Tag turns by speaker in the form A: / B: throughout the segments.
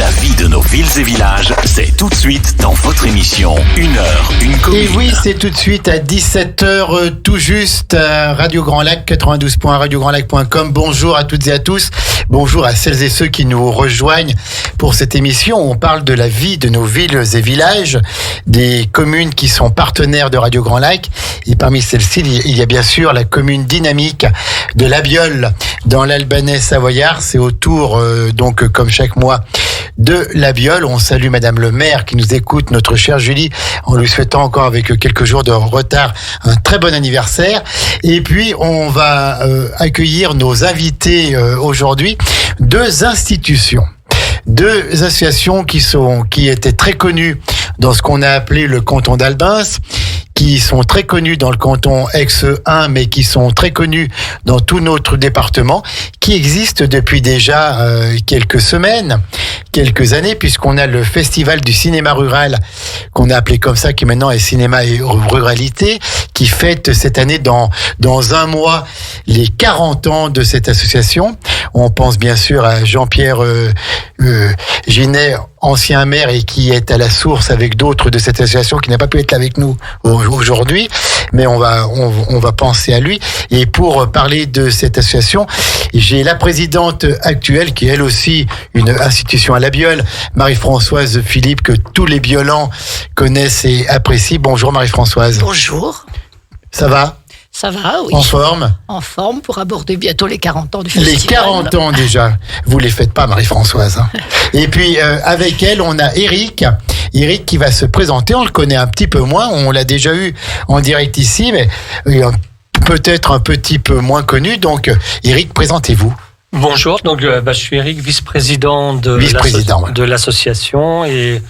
A: La vie de nos villes et villages, c'est tout de suite dans votre émission 1 heure, une commune.
B: Et oui, c'est tout de suite à 17h tout juste à Radio Grand Lac, 92.1, radiograndlac.com. Bonjour à toutes et à tous. Bonjour à celles et ceux qui nous rejoignent pour cette émission où on parle de la vie de nos villes et villages, des communes qui sont partenaires de Radio Grand Lac. Et parmi celles-ci, il y a bien sûr la commune dynamique de La Biole dans l'Albanais savoyard. C'est autour, donc comme chaque mois, de La Biole. On salue Madame le maire qui nous écoute, notre chère Julie, en lui souhaitant encore avec quelques jours de retard un très bon anniversaire. Et puis on va accueillir nos invités aujourd'hui, deux institutions. Deux associations qui étaient très connues dans ce qu'on a appelé le canton d'Albins, qui sont très connus dans le canton Aix-1, mais qui sont très connus dans tout notre département, qui existent depuis déjà quelques semaines, quelques années, puisqu'on a le Festival du cinéma rural, qu'on a appelé comme ça, qui maintenant est Cinéma et Ruralité, qui fête cette année dans un mois les 40 ans de cette association. On pense bien sûr à Jean-Pierre Ginet, ancien maire et qui est à la source avec d'autres de cette association qui n'a pas pu être là avec nous aujourd'hui, mais on va penser à lui. Et pour parler de cette association, j'ai la présidente actuelle qui est elle aussi une institution à La Biole, Marie-Françoise Philippe, que tous les Biolans connaissent et apprécient. Bonjour Marie-Françoise.
C: Bonjour.
B: Ça va ?
C: Ça va, oui.
B: En forme ?
C: En forme pour aborder bientôt les 40 ans du festival.
B: Les 40 ans déjà. Vous les faites pas, Marie-Françoise. Hein. Et puis, avec elle, on a Eric. Eric qui va se présenter. On le connaît un petit peu moins. On l'a déjà eu en direct ici, mais peut-être un petit peu moins connu. Donc, Eric, présentez-vous.
D: Bonjour. Donc, je suis Eric, vice-président de l'association. Et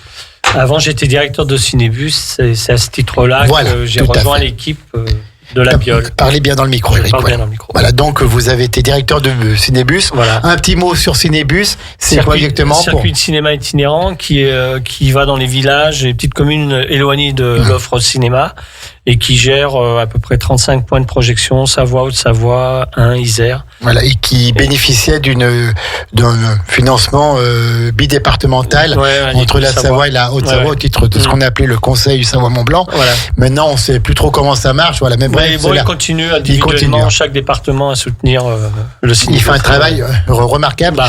D: avant, j'étais directeur de Cinébus. C'est à ce titre-là que j'ai rejoint l'équipe de La Biole.
B: Parlez bien dans le micro, Eric.
D: Bien dans le micro.
B: Voilà, donc vous avez été directeur de Cinébus.
D: Voilà.
B: Un petit mot sur Cinébus. C'est quoi exactement
D: circuit de cinéma itinérant qui va dans les villages et les petites communes éloignées de l'offre cinéma et qui gère à peu près 35 points de projection, Savoie, Haute-Savoie, Isère.
B: Voilà, et qui bénéficiait d'un financement bidépartemental entre la Savoie et la Haute-Savoie au titre de ce qu'on a appelé le Conseil Savoie-Mont-Blanc. Voilà. Maintenant, on ne sait plus trop comment ça marche. Voilà, mais bref,
D: il continue individuellement chaque département à soutenir le cinéma.
B: Il fait un travail remarquable,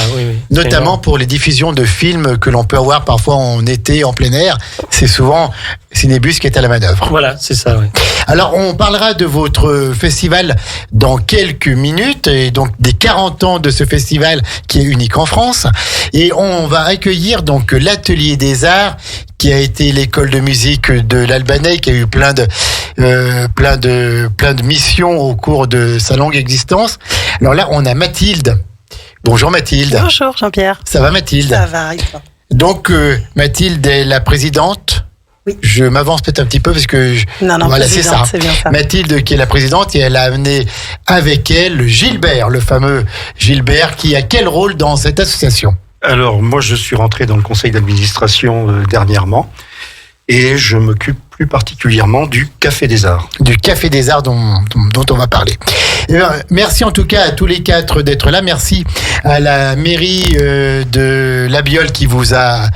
B: notamment pour les diffusions de films que l'on peut avoir parfois en été, en plein air. C'est souvent Cinébus qui est à la manœuvre.
D: Voilà, c'est ça, oui.
B: Alors, on parlera de votre festival dans quelques minutes, et donc des 40 ans de ce festival qui est unique en France. Et on va accueillir donc l'Atelier des Arts, qui a été l'école de musique de l'Albanais, qui a eu plein de missions au cours de sa longue existence. Alors là, on a Mathilde. Bonjour Mathilde.
E: Bonjour Jean-Pierre.
B: Ça va Mathilde ?
E: Ça va, et toi ?
B: Donc Mathilde est la présidente.
E: Oui.
B: Je m'avance peut-être un petit peu parce que voilà, c'est ça.
E: C'est bien ça.
B: Mathilde qui est la présidente et elle a amené avec elle Gilbert, le fameux Gilbert, qui a quel rôle dans cette association ?
F: Alors moi je suis rentré dans le conseil d'administration dernièrement et je m'occupe plus particulièrement du Café des Arts.
B: Du Café des Arts dont on va parler. Merci en tout cas à tous les quatre d'être là. Merci à la mairie de La Biole qui vous a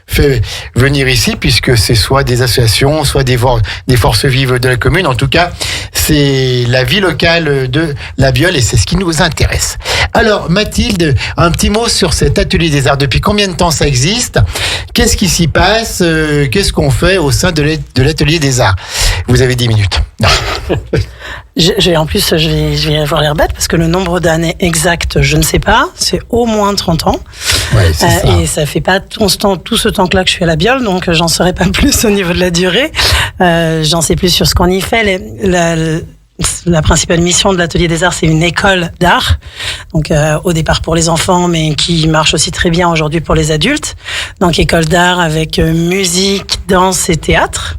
B: fait venir ici, puisque c'est soit des associations, soit des forces vives de la commune. En tout cas, c'est la vie locale de La Biole et c'est ce qui nous intéresse. Alors, Mathilde, un petit mot sur cet Atelier des Arts. Depuis combien de temps ça existe ? Qu'est-ce qui s'y passe ? Qu'est-ce qu'on fait au sein de l'Atelier des Arts ? Vous avez 10 minutes.
E: En plus, je vais avoir l'air bête parce que le nombre d'années exact, je ne sais pas. C'est au moins 30 ans.
B: Ouais, c'est ça.
E: Et ça fait pas tout ce temps-là que je suis à La Biole, donc j'en saurais pas plus au niveau de la durée. J'en sais plus sur ce qu'on y fait. La principale mission de l'Atelier des Arts, c'est une école d'art. Donc, au départ pour les enfants, mais qui marche aussi très bien aujourd'hui pour les adultes. Donc, école d'art avec musique, danse et théâtre.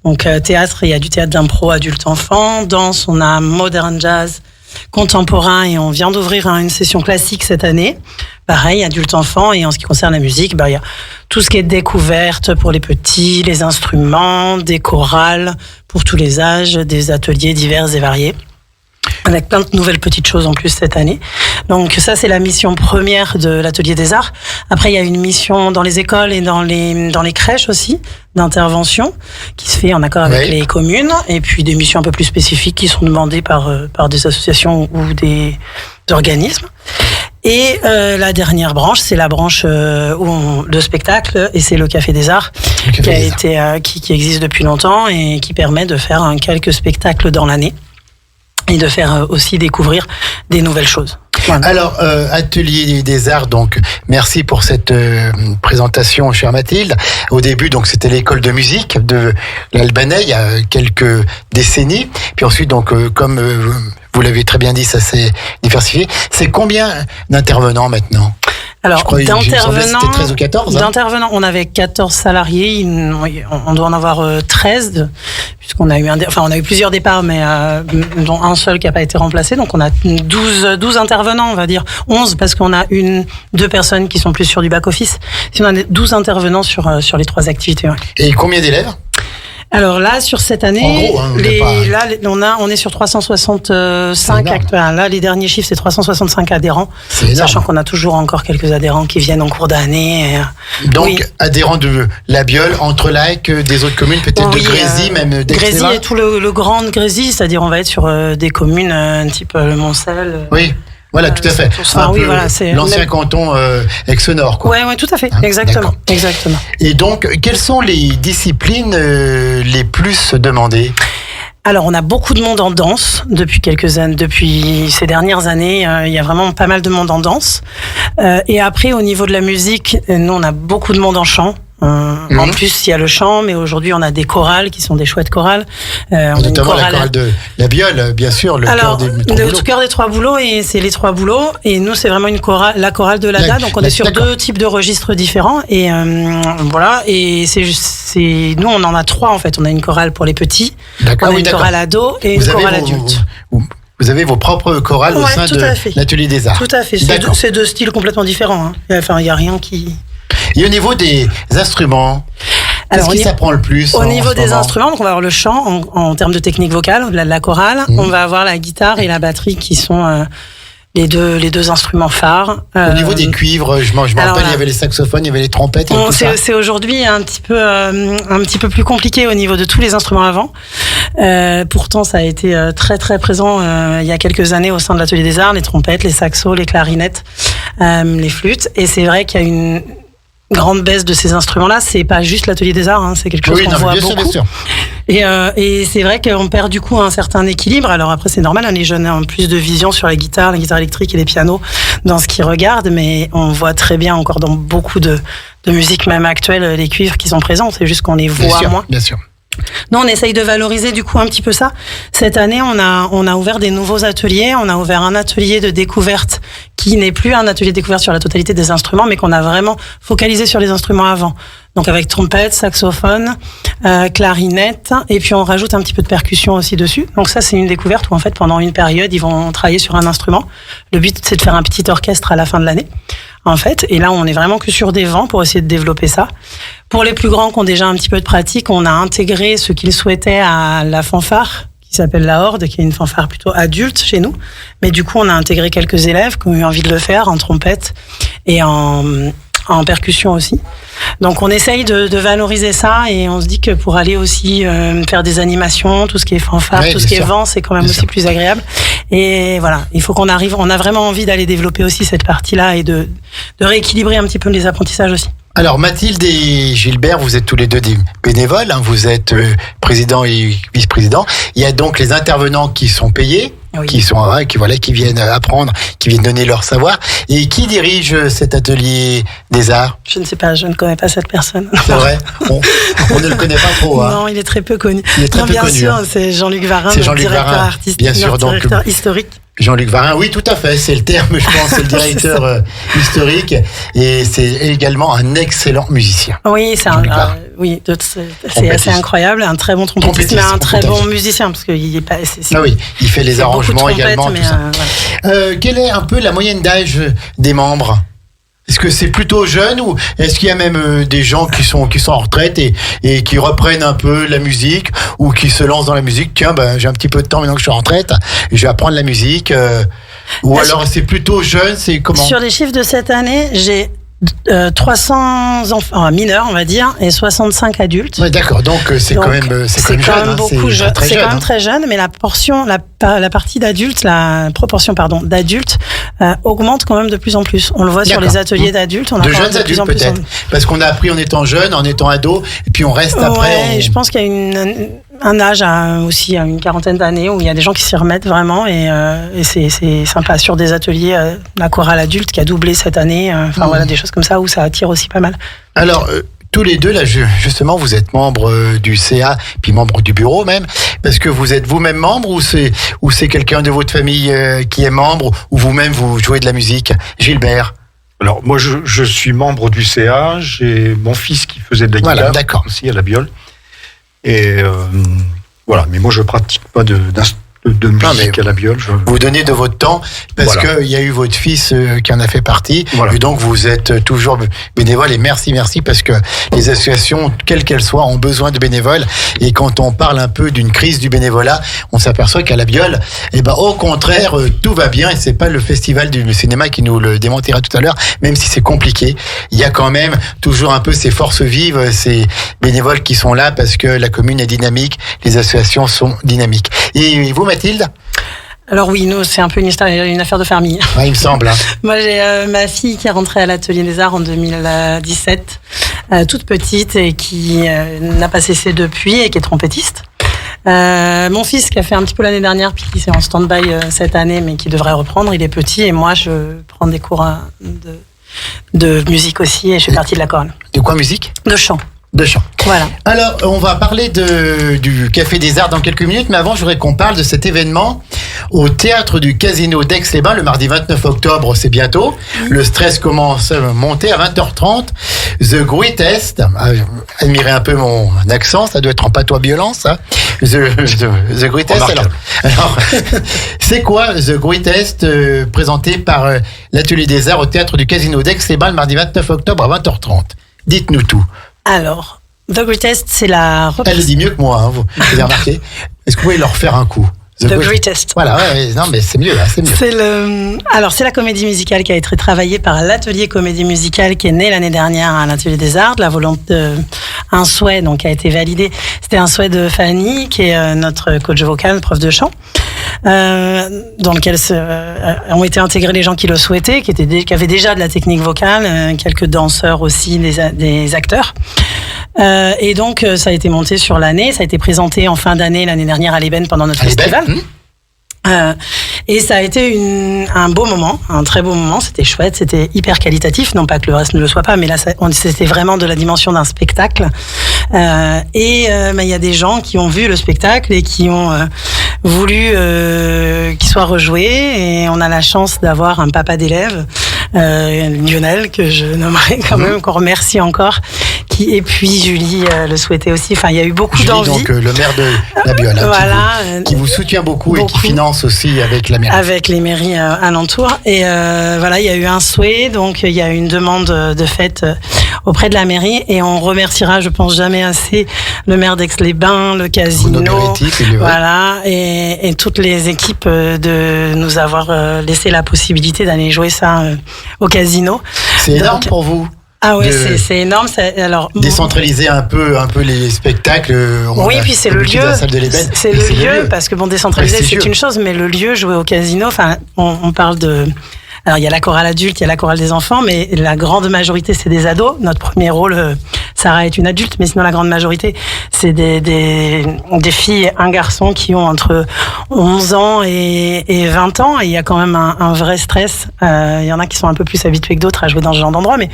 E: Donc, théâtre, il y a du théâtre d'impro adulte-enfant. Danse, on a modern jazz, contemporain, et on vient d'ouvrir une session classique cette année. Pareil, adulte-enfant. Et en ce qui concerne la musique, il y a tout ce qui est découverte pour les petits, les instruments, des chorales pour tous les âges, des ateliers divers et variés. avec plein de nouvelles petites choses en plus cette année. Donc ça, c'est la mission première de l'Atelier des Arts. Après, il y a une mission dans les écoles et dans les crèches aussi, d'intervention, qui se fait en accord avec les communes, et puis des missions un peu plus spécifiques qui sont demandées par des associations ou des organismes. Et la dernière branche, c'est la branche de spectacle, et c'est le Café des Arts, qui existe depuis longtemps et qui permet de faire quelques spectacles dans l'année et de faire aussi découvrir des nouvelles choses. Voilà.
B: Alors, Atelier des Arts, donc merci pour cette présentation, chère Mathilde. Au début, donc c'était l'école de musique de l'Albanais il y a quelques décennies. Puis ensuite, donc comme vous l'avez très bien dit, ça s'est diversifié. C'est combien d'intervenants maintenant ?
E: Alors, d'intervenants,
B: c'était 13 ou 14,
E: d'intervenants, on avait 14 salariés, on doit en avoir 13, puisqu'on a eu plusieurs départs, mais dont un seul qui n'a pas été remplacé, donc on a 12 intervenants, on va dire 11, parce qu'on a 2 personnes qui sont plus sur du back-office, sinon on a 12 intervenants sur les 3 activités. Ouais.
B: Et combien d'élèves ?
E: Alors là, sur cette année, on est sur 365 actuels. Là, les derniers chiffres, c'est 365 adhérents. Sachant qu'on a toujours encore quelques adhérents qui viennent en cours d'année.
B: Donc, adhérents de la Biole, Entrelacs, des autres communes, peut-être de Grésy, même d'Aix-les-Bains.
E: Grésy et tout le grand Grésy, c'est-à-dire on va être sur des communes type le Moncel.
B: Oui. Voilà, tout à fait. C'est l'ancien canton Aix-Nord, quoi.
E: Oui, tout à fait. Exactement.
B: Et donc, quelles sont les disciplines les plus demandées ?
E: Alors, on a beaucoup de monde en danse depuis quelques années. Depuis ces dernières années, il y a vraiment pas mal de monde en danse. Et après, au niveau de la musique, nous, on a beaucoup de monde en chant. En plus, il y a le chant, mais aujourd'hui, on a des chorales qui sont des chouettes chorales.
B: Notamment la chorale de la Biole, bien sûr, le
E: cœur des Trois Bouleaux, et c'est les Trois Bouleaux. Et nous, c'est vraiment la chorale de l'ADA. Donc, on est sur 2 types de registres différents. Et voilà. Et nous, on en a 3 en fait. On a une chorale pour les petits, on a une chorale ado et une chorale adulte.
B: Vous avez vos propres chorales au sein de l'Atelier des Arts.
E: Tout à fait. C'est 2 styles complètement différents. Enfin, il n'y a rien qui...
B: Et au niveau des instruments, qu'est-ce qui s'apprend le plus
E: au niveau des instruments? Donc on va avoir le chant en termes de technique vocale, la chorale. On va avoir la guitare et la batterie qui sont les deux instruments phares.
B: Au niveau des cuivres, je me rappelle, il y avait les saxophones, il y avait les trompettes. Et tout ça.
E: C'est aujourd'hui un petit peu plus compliqué au niveau de tous les instruments avant. Pourtant, ça a été très très présent il y a quelques années au sein de l'Atelier des Arts, les trompettes, les saxos, les clarinettes, les flûtes. Et c'est vrai qu'il y a une grande baisse de ces instruments-là. C'est pas juste l'Atelier des Arts, c'est quelque chose qu'on voit beaucoup. Bien sûr. Et c'est vrai qu'on perd du coup un certain équilibre. Alors après, c'est normal, les jeunes ont plus de vision sur la guitare électrique et les pianos dans ce qu'ils regardent, mais on voit très bien encore dans beaucoup de musique même actuelle les cuivres qui sont présents. C'est juste qu'on les voit moins.
B: Bien sûr.
E: Non, on essaye de valoriser du coup un petit peu ça. Cette année, on a ouvert des nouveaux ateliers. On a ouvert un atelier de découverte qui n'est plus un atelier de découverte sur la totalité des instruments, mais qu'on a vraiment focalisé sur les instruments avant. Donc avec trompette, saxophone, clarinette, et puis on rajoute un petit peu de percussion aussi dessus. Donc ça, c'est une découverte où en fait, pendant une période, ils vont travailler sur un instrument. Le but, c'est de faire un petit orchestre à la fin de l'année, en fait. Et là, on est vraiment que sur des vents pour essayer de développer ça. Pour les plus grands qui ont déjà un petit peu de pratique, on a intégré ce qu'ils souhaitaient à la fanfare, qui s'appelle la Horde, qui est une fanfare plutôt adulte chez nous. Mais du coup, on a intégré quelques élèves qui ont eu envie de le faire en trompette et en percussion aussi. Donc on essaye de valoriser ça, et on se dit que pour aller aussi faire des animations, tout ce qui est fanfare, tout ce qui est vent, c'est quand même aussi plus agréable. Et voilà, il faut qu'on arrive, on a vraiment envie d'aller développer aussi cette partie-là et de rééquilibrer un petit peu les apprentissages aussi.
B: Alors Mathilde et Gilbert, vous êtes tous les deux des bénévoles, vous êtes président et vice-président. Il y a donc les intervenants qui sont payés, qui viennent apprendre, qui viennent donner leur savoir. Et qui dirige cet atelier des arts?
E: Je ne sais pas, je ne connais pas cette personne.
B: C'est vrai, on ne le connaît pas trop.
E: Non, il est très peu connu.
B: Il est très peu connu.
E: Bien sûr, c'est Jean-Luc Varin, notre directeur artistique,
B: bien sûr,
E: notre directeur historique.
B: Jean-Luc Varin, oui, tout à fait, c'est le terme, je pense, c'est le directeur historique, et c'est également un excellent musicien.
E: Oui, c'est assez incroyable, un très bon trompettiste, mais un très bon musicien, parce qu'il est pas.
B: Il fait les arrangements également, tout ça. Quelle est un peu la moyenne d'âge des membres? Est-ce que c'est plutôt jeune ou est-ce qu'il y a même des gens qui sont en retraite et qui reprennent un peu la musique ou qui se lancent dans la musique? Tiens, j'ai un petit peu de temps maintenant que je suis en retraite, je vais apprendre la musique. Ou alors c'est plutôt jeune, c'est comment?
E: Sur les chiffres de cette année, j'ai 300 enfants mineurs, on va dire, et 65 adultes.
B: Ouais, d'accord, donc c'est quand même
E: beaucoup jeune. C'est quand même très jeune, mais la partie d'adultes, la proportion d'adultes augmente quand même de plus en plus. On le voit sur les ateliers d'adultes. On a
B: de jeunes adultes peut-être, parce qu'on a appris en étant jeune, en étant ado, et puis on reste après.
E: Je pense qu'il y a un âge aussi à une quarantaine d'années où il y a des gens qui s'y remettent vraiment et c'est sympa. Sur des ateliers, la chorale adulte qui a doublé cette année, voilà, des choses comme ça où ça attire aussi pas mal.
B: Alors, tous les deux, là, justement, vous êtes membre du CA, puis membre du bureau même, parce que vous êtes vous-même membre ou c'est quelqu'un de votre famille qui est membre ou vous-même vous jouez de la musique? Gilbert?
F: Alors, moi, je suis membre du CA, j'ai mon fils qui faisait de la guitare aussi à la Biole. Et voilà, mais moi je pratique pas de musique à la Biole.
B: Vous donnez de votre temps parce qu'il y a eu votre fils qui en a fait partie. Voilà. Et donc vous êtes toujours bénévole et merci parce que les associations, quelles qu'elles soient, ont besoin de bénévoles. Et quand on parle un peu d'une crise du bénévolat, on s'aperçoit qu'à la Biole, au contraire, tout va bien et c'est pas le festival du cinéma qui nous le démentira tout à l'heure, même si c'est compliqué. Il y a quand même toujours un peu ces forces vives, ces bénévoles qui sont là parce que la commune est dynamique, les associations sont dynamiques. Et vous, Mathilde?
E: Alors oui, nous, c'est un peu une affaire de famille.
B: Ouais, il me semble.
E: Moi, j'ai ma fille qui est rentrée à l'Atelier des Arts en 2017, toute petite et qui n'a pas cessé depuis et qui est trompettiste. Mon fils qui a fait un petit peu l'année dernière puis qui est en stand-by cette année mais qui devrait reprendre, il est petit et moi, je prends des cours de musique aussi et je fais partie de la chorale.
B: De quoi musique?
E: De chant.
B: De chant.
E: Voilà.
B: Alors, on va parler du Café des Arts dans quelques minutes, mais avant, je voudrais qu'on parle de cet événement au Théâtre du Casino d'Aix-les-Bains, le mardi 29 octobre, c'est bientôt. Le stress commence à monter à 20h30. The Greatest, admirez un peu mon accent, ça doit être en patois violent, ça. The Greatest, alors c'est quoi The Greatest, présenté par l'Atelier des Arts au Théâtre du Casino d'Aix-les-Bains, le mardi 29 octobre à 20h30. Dites-nous tout.
E: Alors, The Greatest, c'est la
B: représentation. Elle le dit mieux que moi, vous avez remarqué. Est-ce que vous pouvez leur faire un coup?
E: The Greatest.
B: Voilà, non, mais c'est mieux, là, c'est mieux.
E: Alors, c'est la comédie musicale qui a été travaillée par l'Atelier Comédie Musicale qui est né l'année dernière à l'Atelier des Arts. La volonté, un souhait, donc, qui a été validé. C'était un souhait de Fanny, qui est notre coach vocal, prof de chant. Dans lequel ont été intégrés les gens qui le souhaitaient, qui avaient déjà de la technique vocale, quelques danseurs aussi, des acteurs. Et donc, ça a été monté sur l'année. Ça a été présenté en fin d'année, l'année dernière à l'Ébène pendant notre festival. Et ça a été un beau moment, un très beau moment. C'était chouette, c'était hyper qualitatif. Non pas que le reste ne le soit pas, mais là, c'était vraiment de la dimension d'un spectacle. Il y a des gens qui ont vu le spectacle et qui ont voulu qu'il soit rejoué. Et on a la chance d'avoir un papa d'élève, Lionel, que je nommerai quand même, qu'on remercie encore, et puis Julie le souhaitait aussi. Enfin, il y a eu beaucoup d'envie.
B: Donc le maire de la Biole, qui vous soutient beaucoup et qui finance aussi avec la mairie.
E: Avec les mairies alentours. Et voilà, il y a eu un souhait, donc il y a eu une demande de fait auprès de la mairie et on remerciera, je pense jamais assez, le maire d'Aix-les-Bains, le casino, voilà, et toutes les équipes de nous avoir laissé la possibilité d'aller jouer ça au casino.
B: C'est énorme pour vous.
E: Ah oui, c'est énorme. Alors
B: décentraliser un peu les spectacles.
E: Oui, puis c'est le lieu. C'est le lieu parce que décentraliser c'est une chose, mais le lieu, jouer au casino. Enfin, on parle de. Alors il y a la chorale adulte, il y a la chorale des enfants, mais la grande majorité c'est des ados. Notre premier rôle, Sarah est une adulte, mais sinon la grande majorité c'est des filles, un garçon qui ont entre 11 ans et 20 ans. Et il y a quand même un vrai stress. Il y en a qui sont un peu plus habitués que d'autres à jouer dans ce genre d'endroit, mais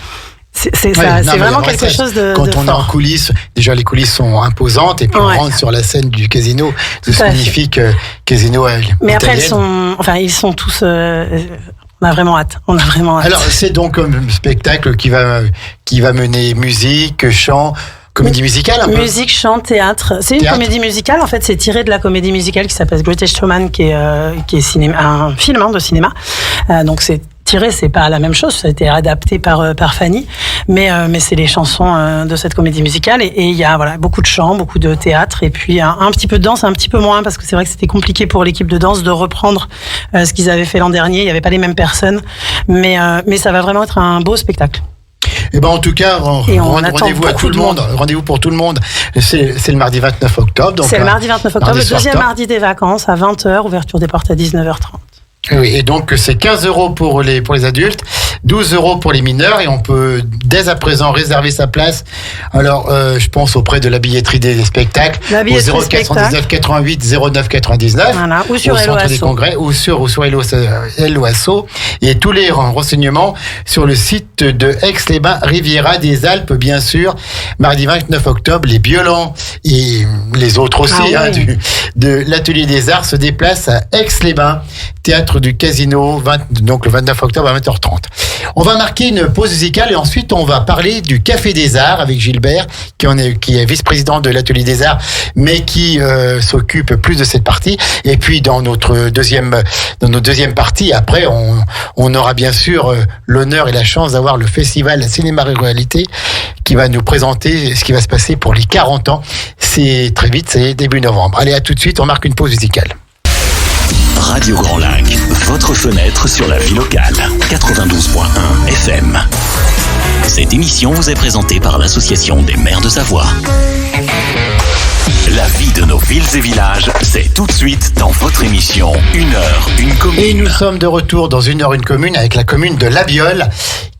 E: c'est vraiment quelque chose de
B: quand on
E: fort.
B: Est en coulisses, déjà les coulisses sont imposantes et puis on rentre sur la scène du casino, ce magnifique casino.
E: Mais après ils sont tous. On a vraiment hâte.
B: Alors c'est donc un spectacle qui va mener musique, chant. Comédie musicale un peu.
E: Musique, chant, théâtre. C'est une comédie musicale. En fait, c'est tiré de la comédie musicale qui s'appelle Greatest Showman, qui est un film de cinéma. Donc c'est tirées. C'est pas la même chose, ça a été adapté par Fanny, mais c'est les chansons de cette comédie musicale. Et il y a beaucoup de chants, beaucoup de théâtre, et puis un petit peu de danse, un petit peu moins, parce que c'est vrai que c'était compliqué pour l'équipe de danse de reprendre ce qu'ils avaient fait l'an dernier. Il n'y avait pas les mêmes personnes, mais ça va vraiment être un beau spectacle.
B: Et en tout cas, rendez-vous à tout le monde. Rendez-vous pour tout le monde. C'est le mardi 29 octobre.
E: C'est le mardi 29 octobre, le deuxième mardi des vacances à 20h, ouverture des portes à 19h30.
B: Oui, et donc c'est 15 € pour les adultes, 12 € pour les mineurs, et on peut dès à présent réserver sa place. Alors, je pense auprès de la billetterie des spectacles, au 0419 88 09 99,
E: voilà, ou sur
B: au centre des congrès, ou sur Helloasso, et tous les renseignements sur le site de Aix-les-Bains Riviera des Alpes, bien sûr. Mardi 29 octobre, les Biolans et les autres aussi de l'Atelier des Arts se déplacent à Aix-les-Bains, théâtre du Casino, donc le 29 octobre à 20h30. On va marquer une pause musicale et ensuite on va parler du Café des Arts avec Gilbert, qui est vice-président de l'Atelier des Arts, mais qui s'occupe plus de cette partie. Et puis dans notre deuxième partie, après, on aura bien sûr l'honneur et la chance d'avoir le festival Cinéma Ruralité qui va nous présenter ce qui va se passer pour les 40 ans. C'est très vite, c'est début novembre. Allez, à tout de suite, on marque une pause musicale.
A: Radio Grand Lac, votre fenêtre sur la vie locale, 92.1 FM. Cette émission vous est présentée par l'Association des maires de Savoie. La vie de nos villes et villages, c'est tout de suite dans votre émission 1 heure, une commune.
B: Et nous sommes de retour dans 1 heure, une commune avec la commune de La Biole,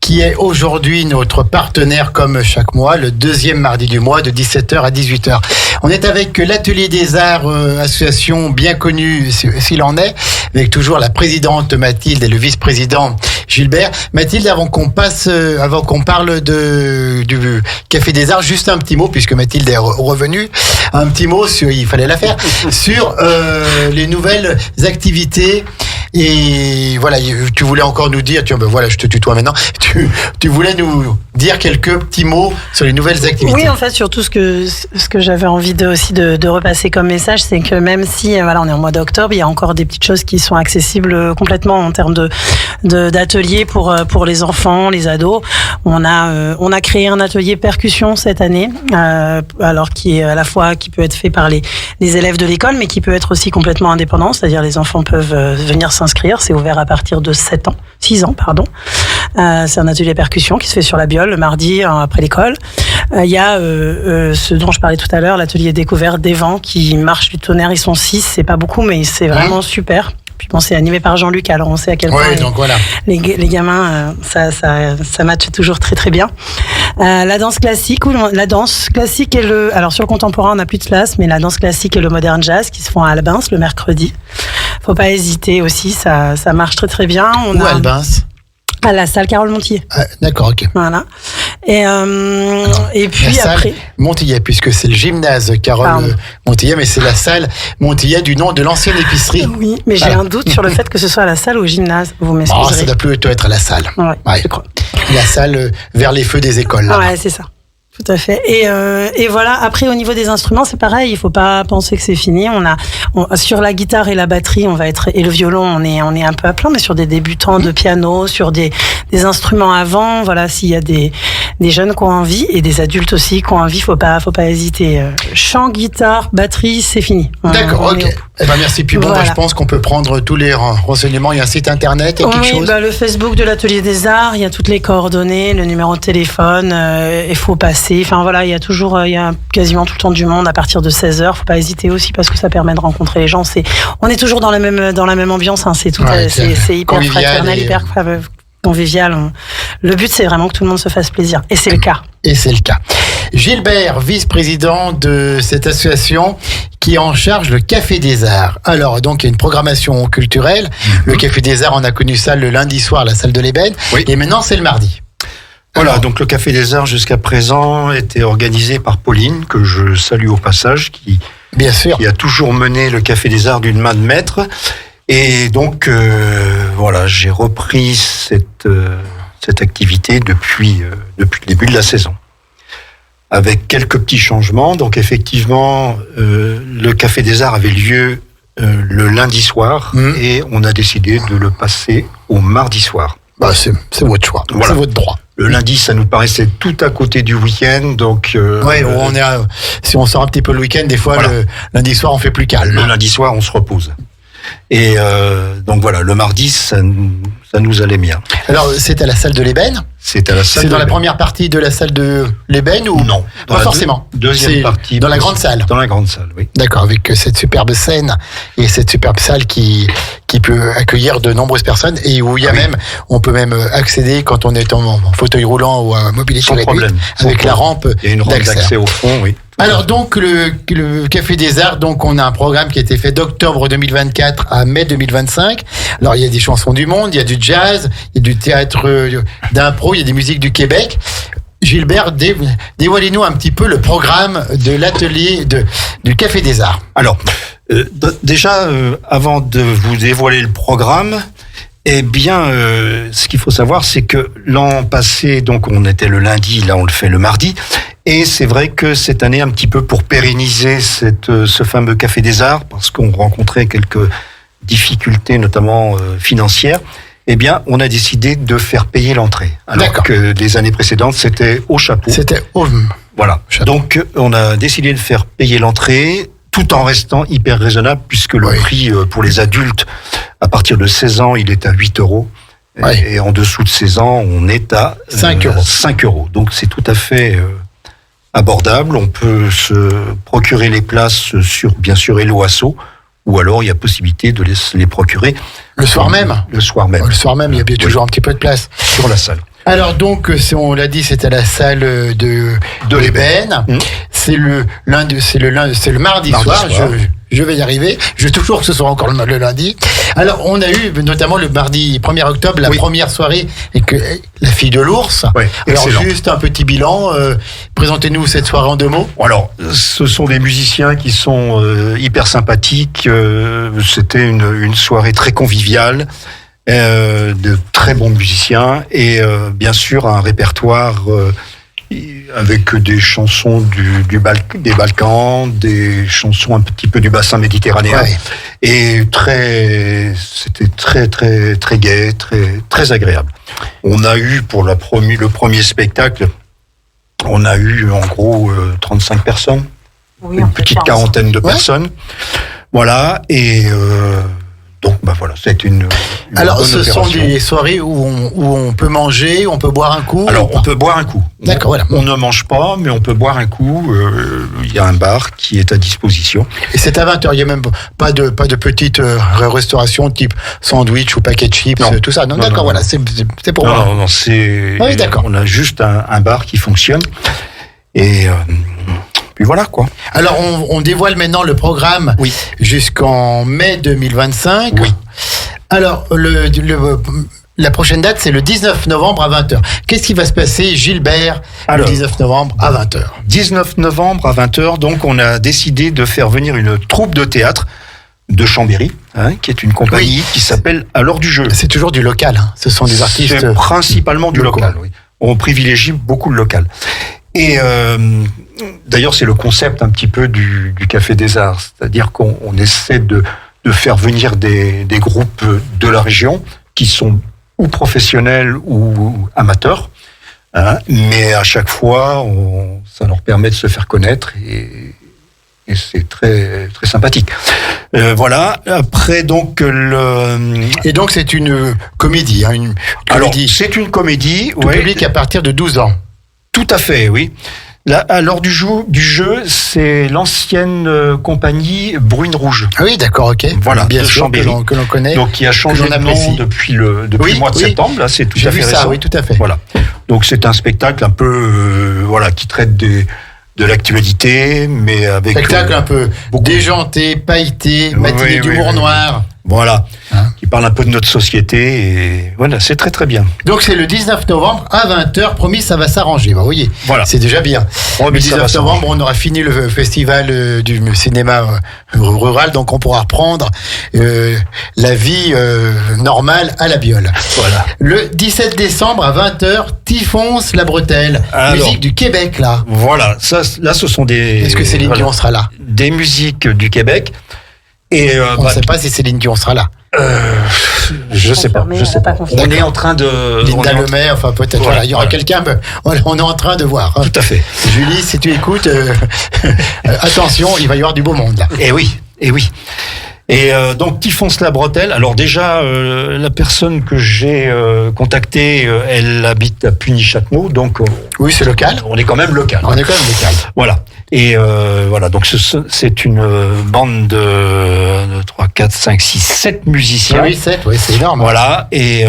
B: qui est aujourd'hui notre partenaire comme chaque mois, le deuxième mardi du mois de 17h à 18h. On est avec l'Atelier des Arts, association bien connue s'il en est, avec toujours la présidente Mathilde et le vice-président Gilbert. Mathilde, avant qu'on parle du Café des Arts, juste un petit mot, puisque Mathilde est revenue, un petit mot il fallait la faire, sur les nouvelles activités. Et voilà, tu voulais encore nous dire, je te tutoie maintenant, tu voulais nous dire quelques petits mots sur les nouvelles activités.
E: Oui, en fait, surtout ce que j'avais envie de repasser comme message, c'est que même si on est en mois d'octobre, il y a encore des petites choses qui sont accessibles complètement en termes d'ateliers pour les enfants, les ados. On a créé un atelier percussion cette année, alors qui est à la fois qui peut être fait par les élèves de l'école, mais qui peut être aussi complètement indépendant, c'est-à-dire les enfants peuvent venir s'inscrire. C'est ouvert à partir de 6 ans. C'est un atelier percussion qui se fait sur la Biole le mardi après l'école. Il y a ce dont je parlais tout à l'heure, l'atelier découverte des vents qui marche du tonnerre. Ils sont 6, c'est pas beaucoup, mais c'est vraiment super. Puis c'est animé par Jean-Luc, alors on sait à quel point les gamins, ça matche toujours très très bien. La danse classique et alors sur le contemporain on n'a plus de place, mais la danse classique et le modern jazz qui se font à Albins le mercredi. Faut pas hésiter aussi, ça marche très très bien.
B: Où à Albins ?
E: À la salle Carole Montillet.
B: D'accord, ok.
E: Voilà. Et puis après.
B: Montillet, puisque c'est le gymnase Carole Montillet, mais c'est la salle Montillet du nom de l'ancienne épicerie.
E: Oui, mais j'ai un doute sur le fait que ce soit à la salle ou au gymnase. Vous m'excuserez.
B: Ça doit plutôt être à la salle.
E: Ouais, je crois.
B: La salle vers les feux des écoles. Là.
E: Ouais, c'est ça. Tout à fait. Et voilà. Après, au niveau des instruments, c'est pareil. Il faut pas penser que c'est fini. Sur la guitare et la batterie, et le violon, on est un peu à plein, mais sur des débutants de piano, sur des instruments avant. Voilà, s'il y a des jeunes qui ont envie et des adultes aussi qui ont envie, faut pas hésiter. Chant, guitare, batterie, c'est fini.
B: D'accord. Ok. Merci. Puis je pense qu'on peut prendre tous les renseignements. Il y a un site internet, il y a quelque chose.
E: Le Facebook de l'Atelier des Arts, il y a toutes les coordonnées, le numéro de téléphone. Il faut passer. Enfin voilà, il y a quasiment tout le temps du monde à partir de 16h. Faut pas hésiter aussi parce que ça permet de rencontrer les gens. On est toujours dans la même ambiance. C'est hyper fraternel, hyper convivial. Le but, c'est vraiment que tout le monde se fasse plaisir. Et c'est le cas.
B: Gilbert, vice-président de cette association qui est en charge le Café des Arts. Alors, donc, il y a une programmation culturelle. Le Café des Arts, on a connu ça le lundi soir à la salle de l'Ébène. Oui. Et maintenant, c'est le mardi.
F: Voilà, donc le Café des Arts jusqu'à présent était organisé par Pauline, que je salue au passage, qui a toujours mené le Café des Arts d'une main de maître. Et donc, j'ai repris cette activité depuis le début de la saison, avec quelques petits changements. Donc effectivement, le Café des Arts avait lieu le lundi soir, et on a décidé de le passer au mardi soir.
B: Bah, c'est votre choix, c'est votre droit.
F: Le lundi, ça nous paraissait tout à côté du week-end, donc...
B: si on sort un petit peu le week-end, des fois, le lundi soir, on fait plus calme.
F: Le lundi soir, on se repose. Et donc voilà, le mardi, ça nous allait bien.
B: Alors, c'est à la salle de l'Ébène ?
F: C'est à la salle.
B: C'est dans la première partie de la salle de l'Ébène ou
F: non?
B: Pas forcément.
F: Deuxième partie.
B: Dans la grande salle.
F: Dans la grande salle, oui.
B: D'accord, avec cette superbe scène et cette superbe salle qui peut accueillir de nombreuses personnes et où il y a on peut même accéder quand on est en fauteuil roulant ou à mobilité réduite avec la rampe.
F: Il y a une rampe d'accès au fond, oui.
B: Alors donc le Café des Arts, donc on a un programme qui a été fait d'octobre 2024 à mai 2025. Alors il y a des chansons du monde, il y a du jazz, il y a du théâtre d'impro, il y a des musiques du Québec. Gilbert, dévoilez-nous un petit peu le programme de l'atelier du Café des Arts.
F: Alors déjà avant de vous dévoiler le programme, eh bien, ce qu'il faut savoir, c'est que l'an passé, donc on était le lundi, là on le fait le mardi, et c'est vrai que cette année, un petit peu pour pérenniser ce fameux Café des Arts, parce qu'on rencontrait quelques difficultés, notamment financières, eh bien, on a décidé de faire payer l'entrée. Alors que les années précédentes, c'était au chapeau.
B: C'était au
F: chapeau. Donc, on a décidé de faire payer l'entrée, tout en restant hyper raisonnable, puisque le prix pour les adultes, à partir de 16 ans, il est à 8 €. Et en dessous de 16 ans, on est à
B: 5 €.
F: 5 €. Donc, c'est tout à fait abordable. On peut se procurer les places sur, bien sûr, Hello Asso, ou alors il y a possibilité de les procurer
B: le soir même.
F: Le soir même.
B: Le soir même, il y a bien toujours un petit peu de place
F: sur la salle.
B: Alors donc, on l'a dit, c'est à la salle de l'Ébène. C'est le mardi soir. Je vais y arriver. Je veux toujours que ce soit encore le lundi. Alors, on a eu notamment le mardi 1er octobre, la première soirée avec la fille de l'ours. Alors, juste un petit bilan. Présentez-nous cette soirée en 2 mots.
F: Alors, ce sont des musiciens qui sont hyper sympathiques. C'était une soirée très conviviale. De très bons musiciens et bien sûr un répertoire avec des chansons des Balkans, des chansons un petit peu du bassin méditerranéen et c'était très très très gai, très très agréable. On a eu pour le premier spectacle, on a eu en gros 35 personnes, une petite quarantaine de personnes, voilà et donc, voilà, c'est une
B: alors,
F: bonne opération.
B: Sont des soirées où on peut manger, on peut boire un coup.
F: Alors, on peut boire un coup.
B: D'accord, voilà.
F: On ne mange pas, mais on peut boire un coup. Il y a un bar qui est à disposition.
B: Et c'est à 20h. Il n'y a même pas de petite restauration type sandwich ou paquet de chips, tout ça. Non, d'accord, voilà, c'est pour moi.
F: Non, c'est.
B: Oui, d'accord.
F: On a juste un bar qui fonctionne. Et. Puis voilà quoi.
B: Alors on dévoile maintenant le programme jusqu'en mai 2025.
F: Oui.
B: Alors la prochaine date c'est le 19 novembre à 20h. Qu'est-ce qui va se passer, Gilbert, le 19 novembre à 20h?
F: 19 novembre à 20h, donc on a décidé de faire venir une troupe de théâtre de Chambéry, qui est une compagnie qui s'appelle À l'heure du jeu.
B: C'est toujours du local, ce sont des artistes.
F: C'est principalement du local, oui. On privilégie beaucoup le local. Et d'ailleurs, c'est le concept un petit peu du Café des Arts, c'est-à-dire qu'on essaie de faire venir des groupes de la région qui sont ou professionnels ou amateurs, mais à chaque fois, ça leur permet de se faire connaître et c'est très très sympathique. Voilà. Après donc
B: et donc c'est une comédie, une comédie.
F: Alors c'est une comédie.
B: Tout public à partir de 12 ans.
F: Tout à fait, oui. Là, à l'heure du jeu, c'est l'ancienne compagnie Bruine Rouge.
B: Ah oui, d'accord, ok.
F: Voilà,
B: bien
F: de
B: sûr,
F: Chambéry.
B: que l'on connaît.
F: Donc, qui a changé de nom depuis le mois de septembre. Là, c'est tout à fait récent.
B: Ça, oui, tout à fait.
F: Voilà. Donc, c'est un spectacle un peu, qui traite de l'actualité, mais avec
B: spectacle un peu déjanté, pailleté, matinée d'humour noir.
F: Voilà, qui parle un peu de notre société et voilà, c'est très très bien.
B: Donc c'est le 19 novembre à 20h, promis ça va s'arranger, vous voyez.
F: Voilà.
B: C'est déjà bien. Le 19 novembre, on aura fini le festival du cinéma rural, donc on pourra reprendre la vie normale à la Biole.
F: Voilà.
B: Le 17 décembre à 20h, Typhons la Bretelle, musique du Québec là.
F: Voilà, ça, là ce sont des...
B: Est-ce que Céline Dion sera là?
F: Des musiques du Québec.
B: Et on ne sait pas si Céline Dion sera là.
F: Je sais pas. On est en train de.
B: Linda Lemay, enfin peut-être. Voilà, il y aura quelqu'un. On est en train de voir.
F: Tout à fait.
B: Julie, si tu écoutes, attention, il va y avoir du beau monde là.
F: Eh oui. Et donc Typhon la Bretelle. Alors déjà, la personne que j'ai contactée, elle habite à Puny-Châtenot, donc
B: oui, c'est local.
F: On est quand même local. Voilà. Et voilà, donc c'est une bande de 3, 4, 5, 6, 7 musiciens.
B: Oui, 7, oui, c'est énorme.
F: Voilà, et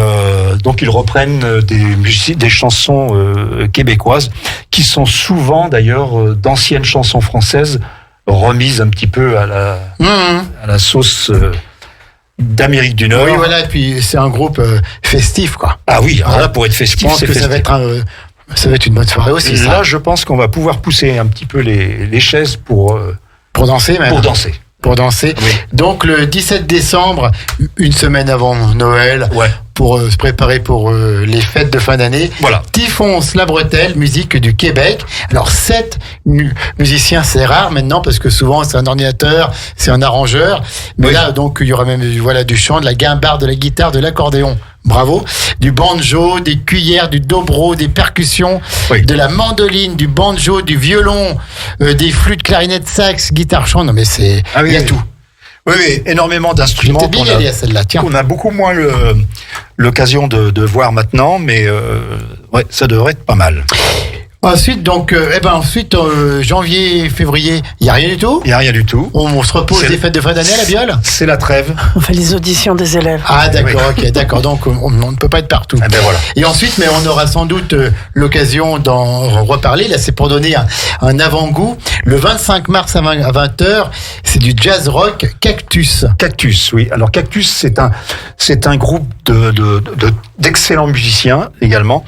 F: donc ils reprennent des chansons québécoises qui sont souvent d'ailleurs d'anciennes chansons françaises remises un petit peu à la sauce d'Amérique du Nord.
B: Oui, voilà, et puis c'est un groupe festif, quoi.
F: Ah oui, alors là, pour être festif,
B: je pense que ça va être une bonne soirée aussi.
F: Là, je pense qu'on va pouvoir pousser un petit peu les chaises pour
B: danser même. Pour danser.
F: Oui.
B: Donc le 17 décembre, une semaine avant Noël, pour se préparer pour les fêtes de fin d'année.
F: Voilà.
B: Typhon la Bretelle, musique du Québec. Alors 7 musiciens, c'est rare maintenant parce que souvent c'est un ordinateur, c'est un arrangeur. Mais là, donc il y aura même du chant, de la guimbarde, de la guitare, de l'accordéon. Bravo. Du banjo, des cuillères, du dobro, des percussions, de la mandoline, du banjo, du violon, des flûtes, clarinettes, sax, guitare, chant. Non mais c'est, il y a tout.
F: Oui, énormément d'instruments.
B: J'étais bien allé à celle-là, tiens.
F: On a beaucoup moins l'occasion de voir maintenant, mais ça devrait être pas mal.
B: Ensuite, janvier, février, il n'y a rien du tout.
F: Il n'y a rien du tout.
B: On se repose des fêtes de fin d'année à la Biole.
F: C'est la trêve.
E: On fait les auditions des élèves.
B: Ah d'accord, d'accord. Donc on ne peut pas être partout.
F: Ah ben voilà.
B: Et ensuite, mais on aura sans doute l'occasion d'en reparler. Là, c'est pour donner un avant-goût. Le 25 mars à 20h, c'est du jazz rock Cactus.
F: Cactus, oui. Alors Cactus, c'est un groupe d'excellents musiciens également.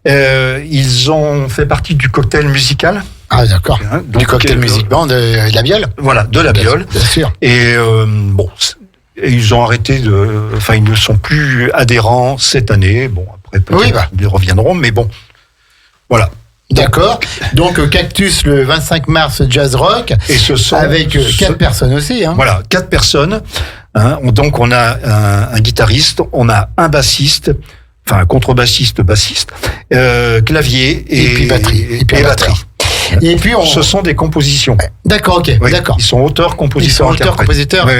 F: Ils ont fait partie du cocktail musical.
B: Ah d'accord. Du cocktail music band de la Biole.
F: Voilà, de la Biole.
B: Bien sûr.
F: Et ils ont arrêté ils ne sont plus adhérents cette année. Bon, après peut-être ils reviendront, mais bon, voilà.
B: D'accord. Donc Cactus le 25 mars jazz rock.
F: Et ce sont
B: avec 4 personnes aussi. Hein.
F: Voilà, 4 personnes. Donc on a un guitariste, on a un bassiste. Enfin, contrebassiste, bassiste, clavier et puis batterie. Et puis ce sont des compositions.
B: D'accord, ok, d'accord.
F: Ils sont auteurs, compositeurs,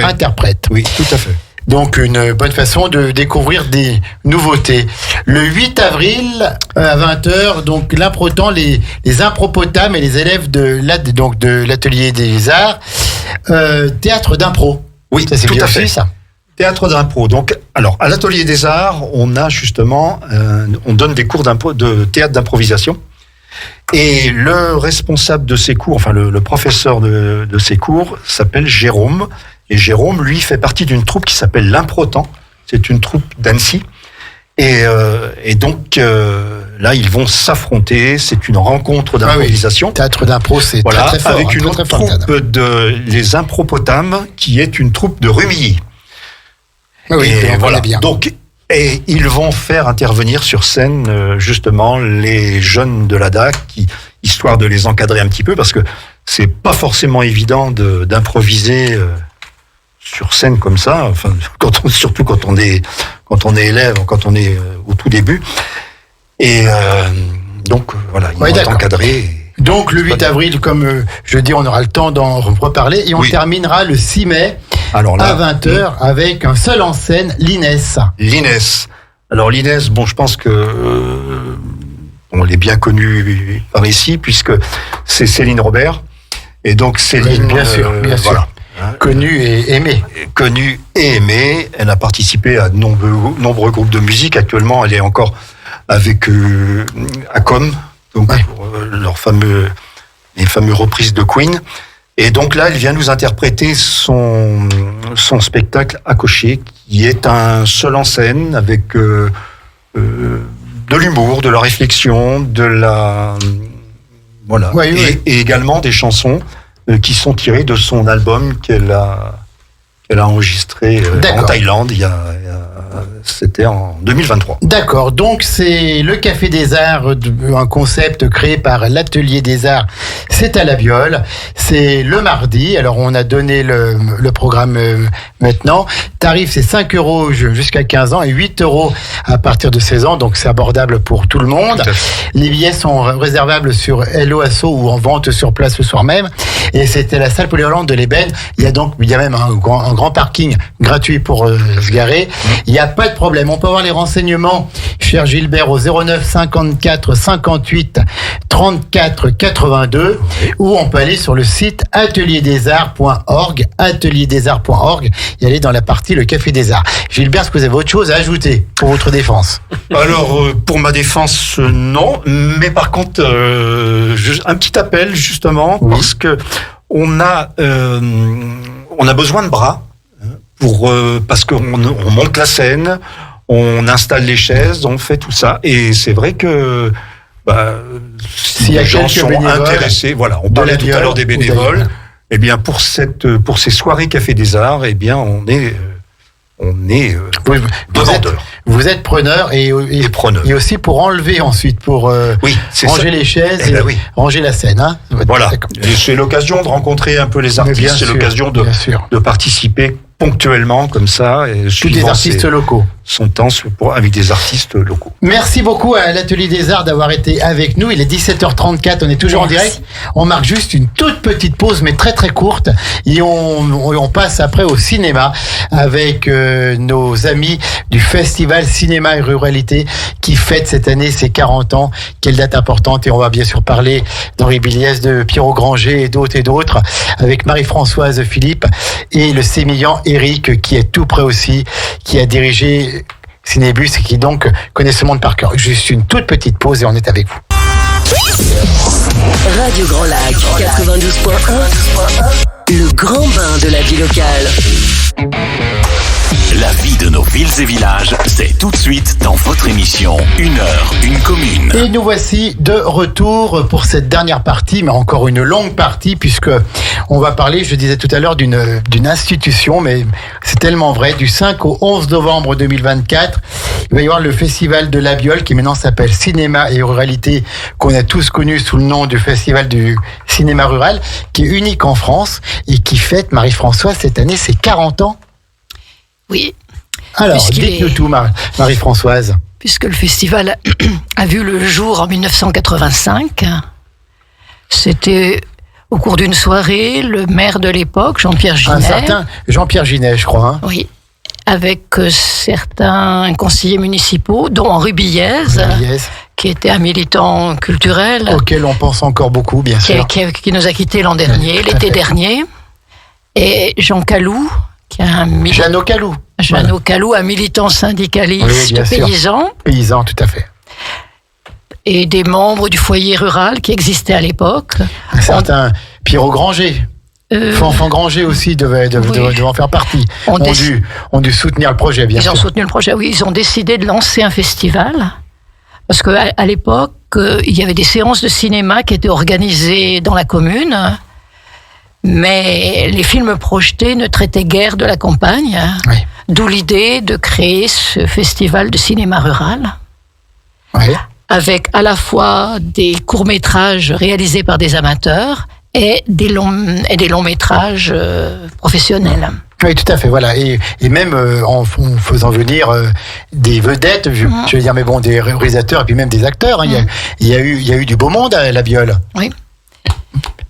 B: interprètes.
F: Oui, tout à fait.
B: Donc une bonne façon de découvrir des nouveautés. Le 8 avril à 20h, donc l'improtant, les impropotames et les élèves de l'atelier des arts, théâtre d'impro.
F: Oui,
B: ça c'est
F: tout
B: bien
F: à fait
B: ça.
F: Théâtre d'impro. Donc, alors, à l'Atelier des Arts, on a justement, on donne des cours de théâtre d'improvisation. Et le responsable de ces cours, enfin le professeur de ces cours, s'appelle Jérôme. Et Jérôme, lui, fait partie d'une troupe qui s'appelle l'Improtant. C'est une troupe d'Annecy. Et donc, là, ils vont s'affronter. C'est une rencontre d'improvisation.
B: Oui. Théâtre d'impro, c'est très, très fort.
F: Avec une autre troupe les Impropotames, qui est une troupe de Rumilly.
B: Oui,
F: et voilà. Bien. Donc, et ils vont faire intervenir sur scène justement les jeunes de l'ADA, histoire de les encadrer un petit peu, parce que c'est pas forcément évident d'improviser sur scène comme ça. Enfin, surtout quand on est élève, quand on est au tout début. Et donc voilà, ils vont être encadrés.
B: Donc le 8 avril, comme je dis, on aura le temps d'en reparler, et on terminera le 6 mai. Alors là, à 20h, avec un seul en scène, l'Inès.
F: L'Inès. Alors l'Inès, je pense que on l'est bien connu par ici, puisque c'est Céline Robert. Et donc Céline,
B: bien sûr.
F: Voilà.
B: Connue et aimée.
F: Connue et aimée. Elle a participé à de nombreux groupes de musique. Actuellement, elle est encore avec Acom, donc pour les fameux reprises de Queen. Et donc là, elle vient nous interpréter son spectacle à cocher, qui est un seul en scène avec de l'humour, de la réflexion, et également des chansons qui sont tirées de son album qu'elle a enregistré en Thaïlande il y a c'était en 2023.
B: D'accord, donc c'est le Café des Arts, un concept créé par l'Atelier des Arts, c'est à La Biole, c'est le mardi, alors on a donné le programme maintenant, tarif c'est 5 € jusqu'à 15 ans et 8 € à partir de 16 ans, donc c'est abordable pour tout le monde. Les billets sont réservables sur Hello Asso ou en vente sur place le soir même, et c'était la salle polyvalente de l'Ébène, il y a même un grand parking gratuit pour se garer. Il n'y a pas de problème. On peut avoir les renseignements, cher Gilbert, au 09 54 58 34 82, ou on peut aller sur le site atelierdesarts.org, y aller dans la partie le Café des Arts. Gilbert, est-ce que vous avez autre chose à ajouter pour votre défense?
F: Alors, pour ma défense, non. Mais par contre, un petit appel, justement, parce que on a besoin de bras. Parce qu'on monte la scène, on installe les chaises, on fait tout ça. Et c'est vrai que si les gens sont intéressés, on parlait tout à l'heure des bénévoles, eh bien pour ces soirées Café des Arts, eh bien on est vendeurs.
B: Vous êtes preneur et aussi pour enlever ensuite, pour ranger les chaises et ranger la scène. Hein.
F: Voilà, et c'est l'occasion de rencontrer un peu les artistes, c'est l'occasion de participer ponctuellement comme ça. Et
B: tous des artistes locaux.
F: Son temps avec des artistes locaux.
B: Merci beaucoup à l'Atelier des Arts d'avoir été avec nous. Il est 17h34, on est toujours en direct. On marque juste une toute petite pause, mais très très courte. Et on passe après au cinéma avec nos amis du Festival Cinéma et Ruralité qui fête cette année ses 40 ans. Quelle date importante. Et on va bien sûr parler d'Henri Billiès, de Pierrot Granger et d'autres avec Marie-Françoise Philippe et le sémillant Eric qui est tout près aussi, qui a dirigé Cinébus et qui donc connaît ce monde par cœur. Juste une toute petite pause et on est avec vous.
G: Radio Grand Lac 92.1, le grand bain de la vie locale.
A: La vie de nos villes et villages, c'est tout de suite dans votre émission 1 heure, une commune.
B: Et nous voici de retour pour cette dernière partie, mais encore une longue partie, puisque on va parler, je disais tout à l'heure, d'une institution, mais c'est tellement vrai, du 5 au 11 novembre 2024, il va y avoir le Festival de La Biole, qui maintenant s'appelle Cinéma et Ruralité, qu'on a tous connu sous le nom du Festival du Cinéma Rural, qui est unique en France et qui fête, Marie-Françoise, cette année, ses 40 ans.
C: Oui.
B: Alors, dites-nous tout, Marie-Françoise.
C: Puisque le festival a vu le jour en 1985, c'était au cours d'une soirée, le maire de l'époque, Jean-Pierre Ginet.
B: Un certain Jean-Pierre Ginet, je crois. Hein.
C: Oui. Avec certains conseillers municipaux, dont Henri Billiès, qui était un militant culturel.
B: Auquel on pense encore beaucoup, bien sûr.
C: Qui nous a quittés l'an dernier, l'été dernier. Et Jean Calou, qui est
B: Jeannot Calou.
C: Jeannot Calou, un militant syndicaliste paysan.
B: Paysan, tout à fait.
C: Et des membres du foyer rural qui existait à l'époque.
B: Un certain Pierrot Granger. Fanfan Granger aussi devait en faire partie. Ont dû soutenir le projet, bien sûr.
C: Ils ont soutenu le projet, oui. Ils ont décidé de lancer un festival. Parce qu'à l'époque, il y avait des séances de cinéma qui étaient organisées dans la commune. Mais les films projetés ne traitaient guère de la campagne, d'où l'idée de créer ce festival de cinéma rural, avec à la fois des courts-métrages réalisés par des amateurs et des longs métrages professionnels.
B: Oui, tout à fait, voilà. Et même en faisant venir des vedettes, je veux dire, mais bon, des réalisateurs et puis même des acteurs. Hein. Il y a eu du beau monde à La Biole.
C: Oui.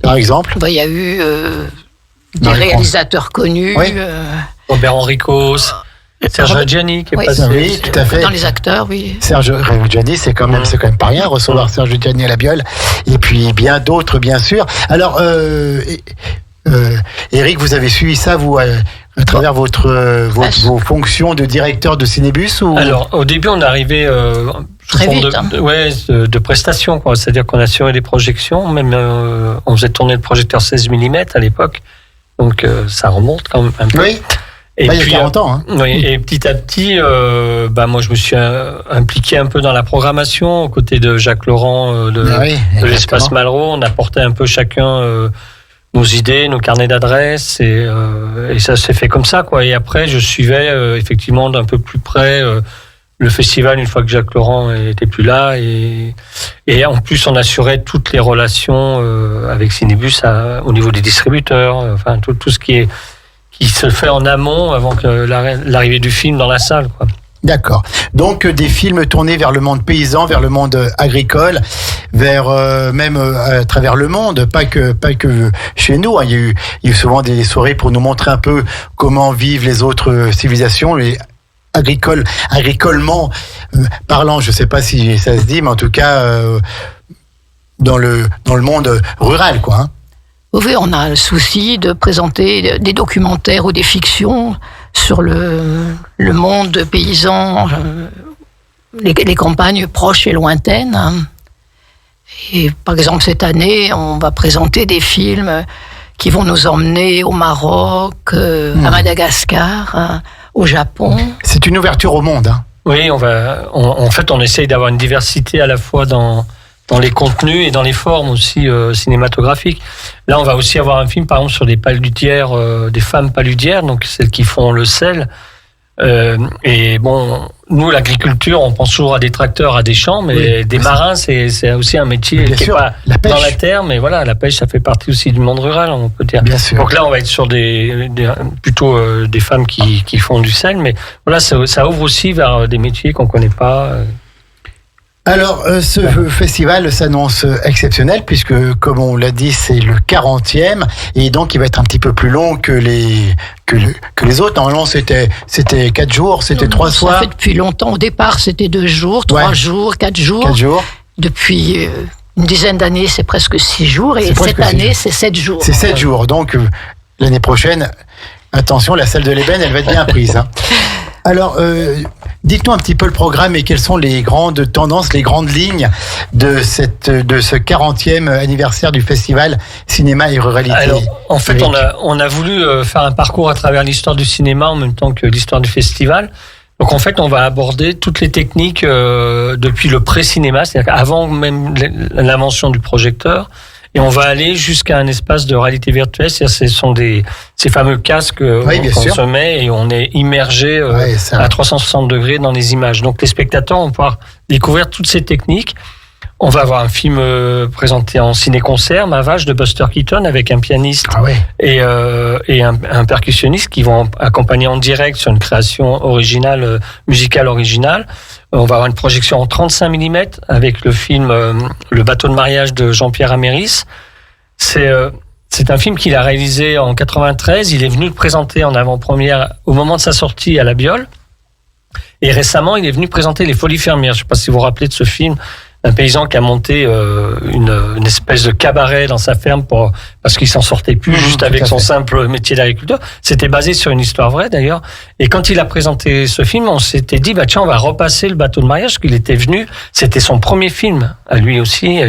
B: Par exemple,
C: il y a eu des réalisateurs connus.
B: Oui.
D: Robert Enricos, Serge Reggiani qui est passé.
B: Oui, tout à fait.
C: Dans les acteurs, oui.
B: Serge Reggiani, c'est quand même pas rien, recevoir Serge Reggiani à La Biole. Et puis bien d'autres, bien sûr. Alors, Eric, vous avez suivi ça, vous, à travers vos fonctions de directeur de Cinébus ou...
D: Alors, au début, on est arrivé
C: très vite,
D: de prestations, quoi. C'est-à-dire qu'on assurait les projections, même on faisait tourner le projecteur 16 mm à l'époque, donc ça remonte quand même un peu.
B: Oui.
D: Et
B: puis,
D: il y a 40 ans. Hein. Oui, et petit à petit, moi je me suis impliqué un peu dans la programmation, aux côtés de Jacques Laurent de l'Espace Malraux. On apportait un peu chacun nos idées, nos carnets d'adresses, et ça s'est fait comme ça, quoi. Et après, je suivais effectivement d'un peu plus près le festival une fois que Jacques Laurent était plus là, et en plus on assurait toutes les relations avec Cinébus au niveau des distributeurs, enfin tout ce qui se fait en amont avant que l'arrivée du film dans la salle, quoi.
B: D'accord. Donc des films tournés vers le monde paysan, vers le monde agricole, vers même à travers le monde, pas que chez nous. Il y a eu souvent des soirées pour nous montrer un peu comment vivent les autres civilisations, les agricolement parlant, je ne sais pas si ça se dit, mais en tout cas dans le monde rural, quoi.
C: Oui, on a le souci de présenter des documentaires ou des fictions sur le monde paysan, les campagnes proches et lointaines. Et par exemple, cette année, on va présenter des films qui vont nous emmener au Maroc, à Madagascar, au Japon.
B: C'est une ouverture au monde. Hein.
D: Oui, en fait, on essaye d'avoir une diversité à la fois dans les contenus et dans les formes aussi cinématographiques. Là, on va aussi avoir un film, par exemple, sur des paludières, des femmes paludières, donc celles qui font le sel. Et bon, nous, l'agriculture, on pense toujours à des tracteurs, à des champs, mais des marins, c'est aussi un métier qui n'est pas dans la terre, mais voilà, la pêche, ça fait partie aussi du monde rural, on peut dire.
B: Bien sûr.
D: Donc là, on va être sur plutôt des femmes qui font du sel, mais voilà, ça ouvre aussi vers des métiers qu'on ne connaît pas.
B: Alors, ce festival s'annonce exceptionnel puisque, comme on l'a dit, c'est le 40e et donc il va être un petit peu plus long que les autres. Normalement, c'était 4 jours, c'était 3 soirs.
C: Ça fait depuis longtemps. Au départ, c'était 2 jours, 3 jours, 4 jours.
B: 4 jours.
C: Depuis une dizaine d'années, c'est presque 6 jours et cette année, c'est 7 jours.
B: C'est 7 jours. Donc, l'année prochaine, attention, la salle de l'Ébène, elle va être bien prise. Hein. Alors, dites-nous un petit peu le programme et quelles sont les grandes tendances, les grandes lignes de ce 40e anniversaire du festival Cinéma et Ruralité.
D: Alors, en fait, on a voulu faire un parcours à travers l'histoire du cinéma en même temps que l'histoire du festival. Donc, en fait, on va aborder toutes les techniques depuis le pré-cinéma, c'est-à-dire avant même l'invention du projecteur. Et on va aller jusqu'à un espace de réalité virtuelle, c'est-à-dire ce sont ces fameux casques qu'on se met et on est immergé à 360 degrés dans les images. Donc les spectateurs vont pouvoir découvrir toutes ces techniques. On va avoir un film présenté en ciné-concert, Ma Vache, de Buster Keaton, avec un pianiste et un percussionniste qui vont accompagner en direct sur une création originale, musicale originale. On va avoir une projection en 35 mm avec le film Le bateau de mariage de Jean-Pierre Améris. C'est un film qu'il a réalisé en 93. Il est venu le présenter en avant-première au moment de sa sortie à la Biole. Et récemment, il est venu présenter Les Folies fermières. Je ne sais pas si vous vous rappelez de ce film. Un paysan qui a monté une espèce de cabaret dans sa ferme parce qu'il s'en sortait plus juste avec son simple métier d'agriculteur. C'était basé sur une histoire vraie d'ailleurs. Et quand il a présenté ce film, on s'était dit tiens, on va repasser Le bateau de mariage, parce qu'il était venu, c'était son premier film à lui aussi.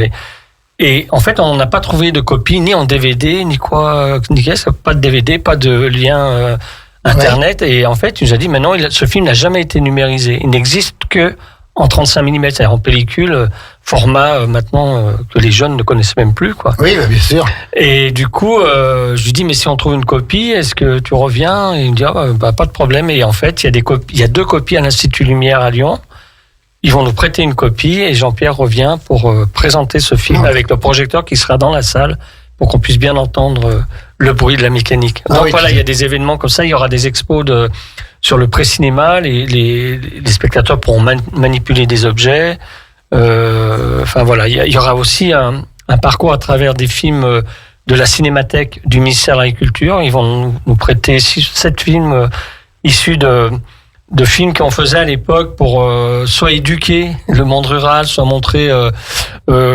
D: Et en fait, on n'a pas trouvé de copie ni en DVD ni pas de DVD, pas de lien internet. Et en fait, il nous a dit maintenant, ce film n'a jamais été numérisé. Il n'existe que en 35 mm, c'est-à-dire en pellicule, format maintenant que les jeunes ne connaissent même plus, quoi.
B: Oui, bien sûr.
D: Et du coup, je lui dis mais si on trouve une copie, est-ce que tu reviens? Et il me dit pas de problème. Et en fait, il y a 2 copies à l'Institut Lumière à Lyon. Ils vont nous prêter une copie et Jean-Pierre revient pour présenter ce film avec le projecteur qui sera dans la salle pour qu'on puisse bien entendre le bruit de la mécanique. Donc voilà, il y a des événements comme ça. Il y aura des expos sur le pré-cinéma, les spectateurs pourront manipuler des objets. Enfin voilà, il y aura aussi un parcours à travers des films de la Cinémathèque du ministère de l'Agriculture. Ils vont nous prêter 7 films issus de films qu'on faisait à l'époque pour soit éduquer le monde rural, soit montrer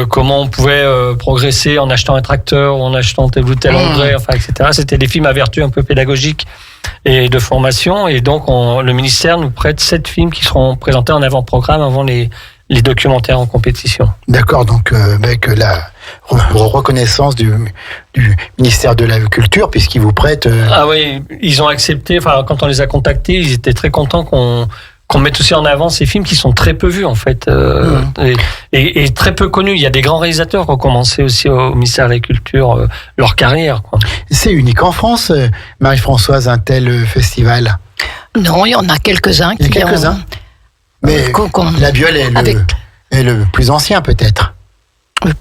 D: comment on pouvait progresser en achetant un tracteur ou en achetant tel ou tel engrais, enfin, etc. C'était des films à vertu un peu pédagogique et de formation. Et donc, le ministère nous prête 7 films qui seront présentés en avant-programme avant les documentaires en compétition.
B: D'accord, donc avec la reconnaissance du ministère de l'Agriculture, puisqu'ils vous prêtent...
D: Ah oui, ils ont accepté, enfin, quand on les a contactés, ils étaient très contents qu'on mette aussi en avant ces films qui sont très peu vus en fait et très peu connus. Il y a des grands réalisateurs qui ont commencé aussi au ministère de la Culture leur carrière, quoi.
B: C'est unique en France, Marie-Françoise, un tel festival?
C: Non, il y en a quelques-uns.
B: Mais la Biole est le plus ancien peut-être.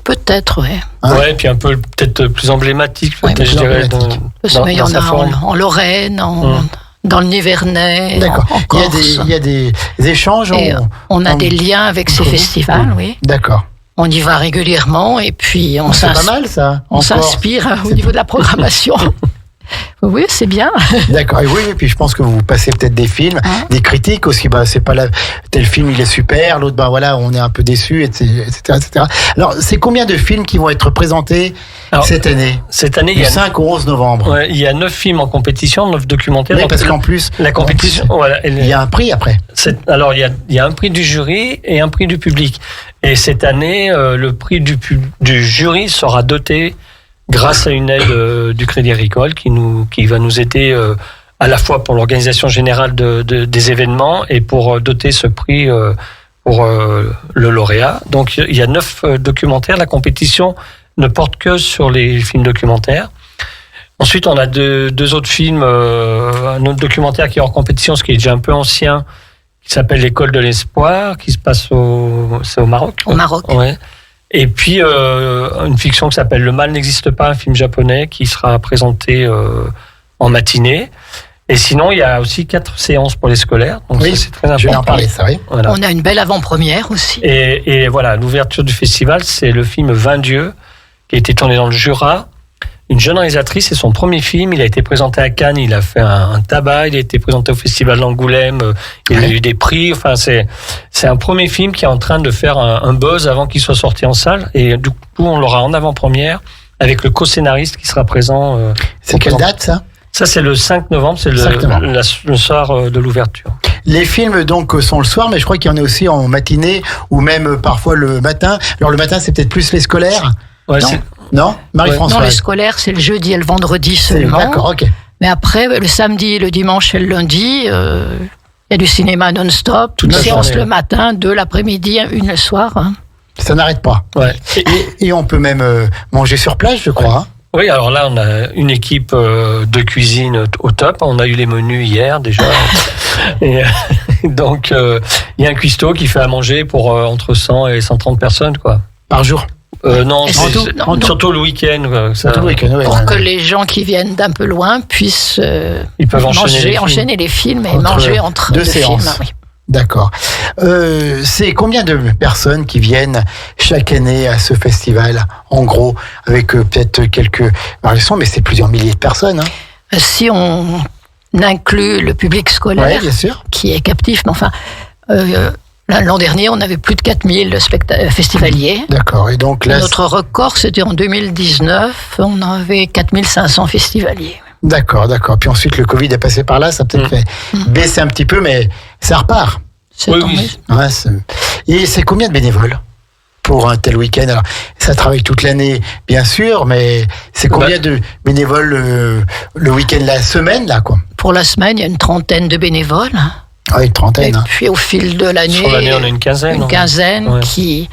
C: Peut-être, oui.
D: Ouais, puis un peu peut-être plus emblématique, je dirais.
C: Il y en a en Lorraine, dans le Nivernais.
B: D'accord. Il y a des échanges.
C: On a des liens avec ces festivals, oui.
B: D'accord.
C: On y va régulièrement et puis
B: c'est pas mal ça.
C: On s'inspire au niveau de la programmation. Oui, c'est bien.
B: D'accord. Et oui, et puis je pense que vous passez peut-être des films, des critiques aussi. C'est pas tel film il est super, l'autre on est un peu déçu, etc. Alors c'est combien de films qui vont être présentés cette année?
D: Cette année,
B: du 5 au 11 novembre.
D: Ouais, il y a 9 films en compétition, 9 documentaires.
B: Oui, parce qu'en plus,
D: la compétition,
B: il y a un prix après.
D: Alors il y a un prix du jury et un prix du public. Et cette année, le prix du jury sera doté grâce à une aide du Crédit Agricole qui va nous aider à la fois pour l'organisation générale des événements et pour doter ce prix pour le lauréat. Donc il y a 9 documentaires. La compétition ne porte que sur les films documentaires. Ensuite, on a deux autres films, un autre documentaire qui est hors compétition, ce qui est déjà un peu ancien, qui s'appelle L'école de l'espoir, qui se passe au Maroc.
C: Au Maroc.
D: Ouais. Et puis une fiction qui s'appelle Le mal n'existe pas, un film japonais qui sera présenté en matinée. Et sinon, il y a aussi 4 séances pour les scolaires. Donc
B: oui,
D: ça, c'est très important.
B: Je vais en parler, ça, oui.
C: Voilà. On a une belle avant-première aussi.
D: Et voilà, l'ouverture du festival, c'est le film 20 dieux, qui a été tourné dans le Jura. Une jeune réalisatrice, c'est son premier film. Il a été présenté à Cannes, il a fait un tabac. Il a été présenté au Festival d'Angoulême. Il a eu des prix. Enfin, c'est un premier film qui est en train de faire un buzz avant qu'il soit sorti en salle. Et du coup, on l'aura en avant-première avec le co-scénariste qui sera présent.
B: C'est quelle date, ça?
D: Ça, c'est le 5 novembre. C'est le soir de l'ouverture.
B: Les films, donc, sont le soir, mais je crois qu'il y en a aussi en matinée ou même parfois le matin. Alors, le matin, c'est peut-être plus les scolaires?
D: Ouais,
B: non, Marie-Françoise.
C: Non, les scolaires, c'est le jeudi et le vendredi seulement.
B: D'accord, ok.
C: Mais après, le samedi, le dimanche et le lundi, il y a du cinéma non-stop. Toute séance le matin, 2 l'après-midi, 1 le soir.
B: Ça n'arrête pas.
D: Ouais.
B: Et on peut même manger sur place, je crois.
D: Ouais. Oui, alors là, on a une équipe de cuisine au top. On a eu les menus hier déjà. Et donc, il y a un cuistot qui fait à manger pour entre 100 et 130 personnes, quoi.
B: Par jour?
D: Non, surtout le week-end.
C: Pour que les gens qui viennent d'un peu loin puissent
D: ils peuvent
C: enchaîner les films et manger entre
B: 2 séances. Films. Oui. D'accord. C'est combien de personnes qui viennent chaque année à ce festival, en gros, avec peut-être quelques variations, mais c'est plusieurs milliers de personnes.
C: Si on inclut le public scolaire,
B: bien sûr,
C: qui est captif, mais enfin... l'an dernier, on avait plus de 4000 festivaliers.
B: D'accord. Et donc là,
C: notre record, c'était en 2019. On avait 4500 festivaliers.
B: D'accord. Puis ensuite, le Covid est passé par là. Ça a peut-être fait baisser un petit peu, mais ça repart.
D: Oui.
B: Ouais, et c'est combien de bénévoles pour un tel week-end? Alors, ça travaille toute l'année, bien sûr, mais c'est combien de bénévoles le week-end, la semaine, là, quoi?
C: Pour la semaine, il y a une trentaine de bénévoles.
B: Ah, une trentaine.
C: Et puis au fil de l'année,
D: sur l'année, on a une quinzaine
C: qui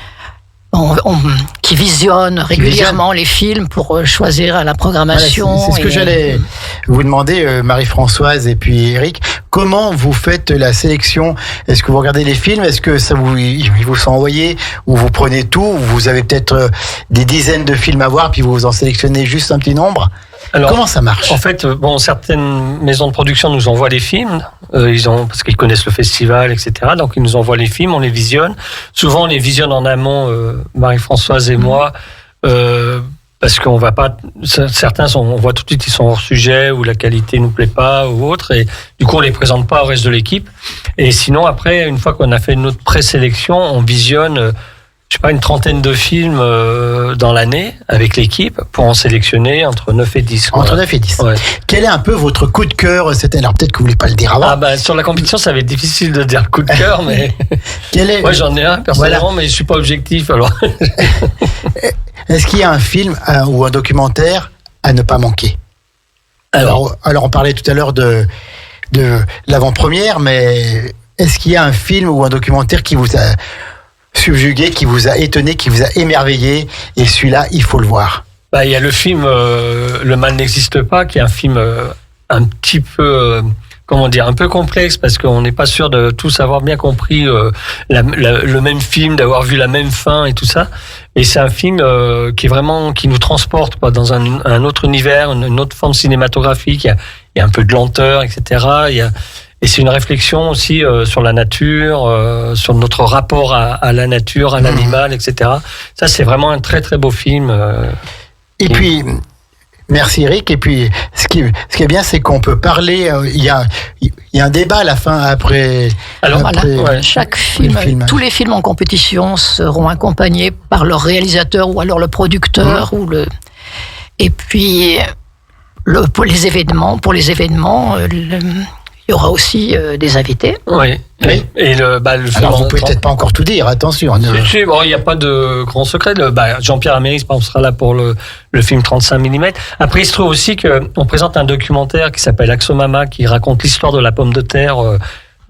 C: visionnent régulièrement les films pour choisir la programmation.
B: Voilà, c'est ce que j'allais vous demander, Marie-Françoise et puis Eric. Comment vous faites la sélection? Est-ce que vous regardez les films? Est-ce que ils vous sont envoyés? Ou vous prenez tout? Ou vous avez peut-être des dizaines de films à voir, puis vous en sélectionnez juste un petit nombre? Alors, comment ça marche?
D: En fait, certaines maisons de production nous envoient les films, parce qu'ils connaissent le festival, etc. Donc ils nous envoient les films, on les visionne. Souvent, on les visionne en amont, Marie-Françoise et moi, parce qu'on va pas. Certains on voit tout de suite ils sont hors sujet ou la qualité nous plaît pas ou autre, et du coup on les présente pas au reste de l'équipe. Et sinon après, une fois qu'on a fait notre présélection, on visionne. Une trentaine de films dans l'année avec l'équipe pour en sélectionner entre 9 et 10.
B: Entre 9 et 10. Ouais. Quel est un peu votre coup de cœur cette année? Alors peut-être que vous voulez pas le dire avant.
D: Sur la compétition, ça va être difficile de dire le coup de cœur, mais moi j'en ai un personnellement, mais je suis pas objectif. Alors,
B: est-ce qu'il y a un film ou un documentaire à ne pas manquer? Alors on parlait tout à l'heure de l'avant-première, mais est-ce qu'il y a un film ou un documentaire qui vous a subjugué, qui vous a étonné, qui vous a émerveillé, et celui-là, il faut le voir?
D: Il y a le film Le mal n'existe pas, qui est un film un petit peu, un peu complexe, parce qu'on n'est pas sûr de tous avoir bien compris le même film, d'avoir vu la même fin et tout ça. Et c'est un film qui nous transporte dans un autre univers, une autre forme cinématographique. Il y a un peu de lenteur, etc. Et c'est une réflexion aussi sur la nature, sur notre rapport à la nature, à l'animal, etc. Ça, c'est vraiment un très très beau film.
B: Et puis, merci Eric. Et puis, ce qui est bien, c'est qu'on peut parler. Il y a un débat à la fin après.
C: Alors chaque film, tous les films en compétition seront accompagnés par leur réalisateur ou alors le producteur Et puis pour les événements, il y aura aussi des invités.
D: Oui. Et le film.
B: Alors, vous pouvez peut-être pas encore tout dire, attention.
D: Il n'y a pas de grand secret. Jean-Pierre Améris, par exemple, sera là pour le film 35 mm. Après, il se trouve aussi qu'on présente un documentaire qui s'appelle Axomama, qui raconte l'histoire de la pomme de terre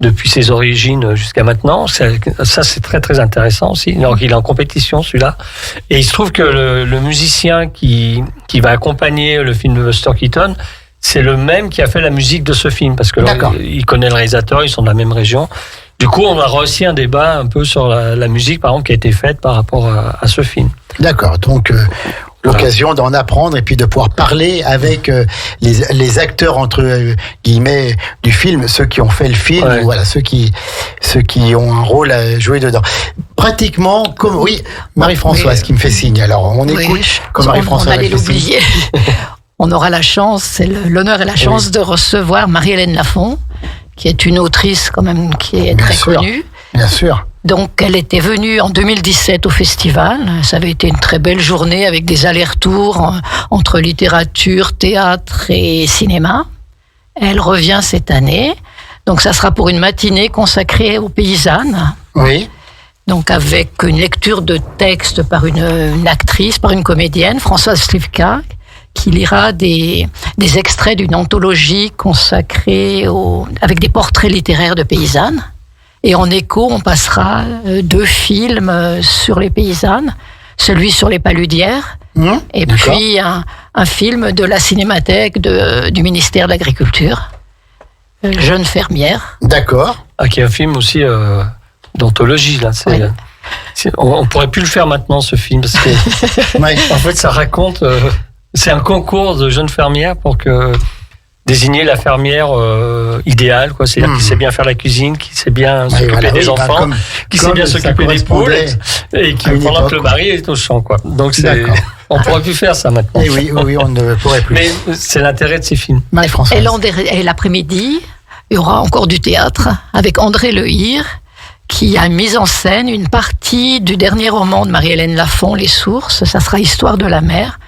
D: depuis ses origines jusqu'à maintenant. Ça, c'est très, très intéressant aussi. Alors, il est en compétition, celui-là. Et il se trouve que le musicien qui va accompagner le film de Buster Keaton, c'est le même qui a fait la musique de ce film, parce que il connaît le réalisateur, ils sont de la même région. Du coup, on aura aussi un débat un peu sur la musique, par exemple, qui a été faite par rapport à ce film.
B: D'accord, donc l'occasion d'en apprendre et puis de pouvoir parler avec les acteurs, entre guillemets, du film, ceux qui ont fait le film, ceux qui ont un rôle à jouer dedans. Pratiquement, comme Marie-Françoise qui me fait signe, alors on écoute comme Marie-Françoise.
C: On allait l'oublier. On aura la chance, c'est l'honneur et la chance de recevoir Marie-Hélène Lafont, qui est une autrice quand même qui est très connue.
B: Bien sûr.
C: Donc elle était venue en 2017 au festival. Ça avait été une très belle journée avec des allers-retours entre littérature, théâtre et cinéma. Elle revient cette année. Donc ça sera pour une matinée consacrée aux paysannes.
B: Oui.
C: Donc avec une lecture de texte par une actrice, par une comédienne, Françoise Slivka, qui lira des extraits d'une anthologie consacrée avec des portraits littéraires de paysannes. Et en écho, on passera 2 films sur les paysannes, celui sur les paludières, et puis un film de la cinémathèque du ministère de l'Agriculture, Jeune fermière.
B: D'accord.
D: Qui est un film aussi d'anthologie, là. On pourrait plus le faire maintenant, ce film, parce que en fait, ça raconte... c'est un concours de jeunes fermières pour désigner la fermière idéale, quoi. C'est-à-dire qui sait bien faire la cuisine, qui sait bien s'occuper des enfants, qui sait bien s'occuper des poules, et qui pendant que le mari est au champ, quoi. Donc on pourrait plus faire ça maintenant.
B: Et oui, on ne pourrait plus.
D: Mais c'est l'intérêt de ces films.
C: Et l'après-midi, il y aura encore du théâtre avec André Lehir, qui a mis en scène une partie du dernier roman de Marie-Hélène Lafont, Les Sources. Ça sera Histoire de la mer.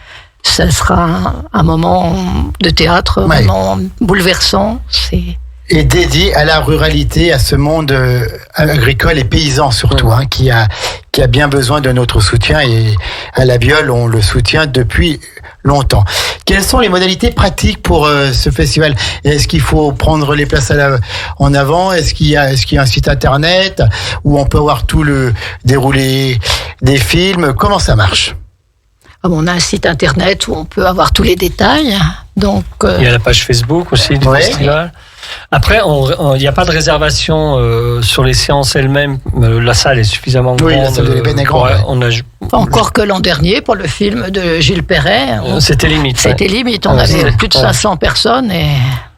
C: Ça sera un moment de théâtre vraiment bouleversant.
B: Et dédié à la ruralité, à ce monde agricole et paysan surtout, qui a bien besoin de notre soutien. Et à la Biole, on le soutient depuis longtemps. Quelles sont les modalités pratiques pour ce festival? Est-ce qu'il faut prendre les places en avant? Est-ce qu'il y a un site internet où on peut voir tout le déroulé des films? Comment ça marche?
C: On a un site internet où on peut avoir tous les détails. Donc,
D: il y a la page Facebook aussi du festival. Après, il n'y a pas de réservation sur les séances elles-mêmes. La salle est suffisamment grande.
B: Oui, la salle de l'Ébène est grande.
C: Encore que l'an dernier, pour le film de Gilles Perret.
D: C'était limite.
C: C'était limite. On avait plus de 500 personnes.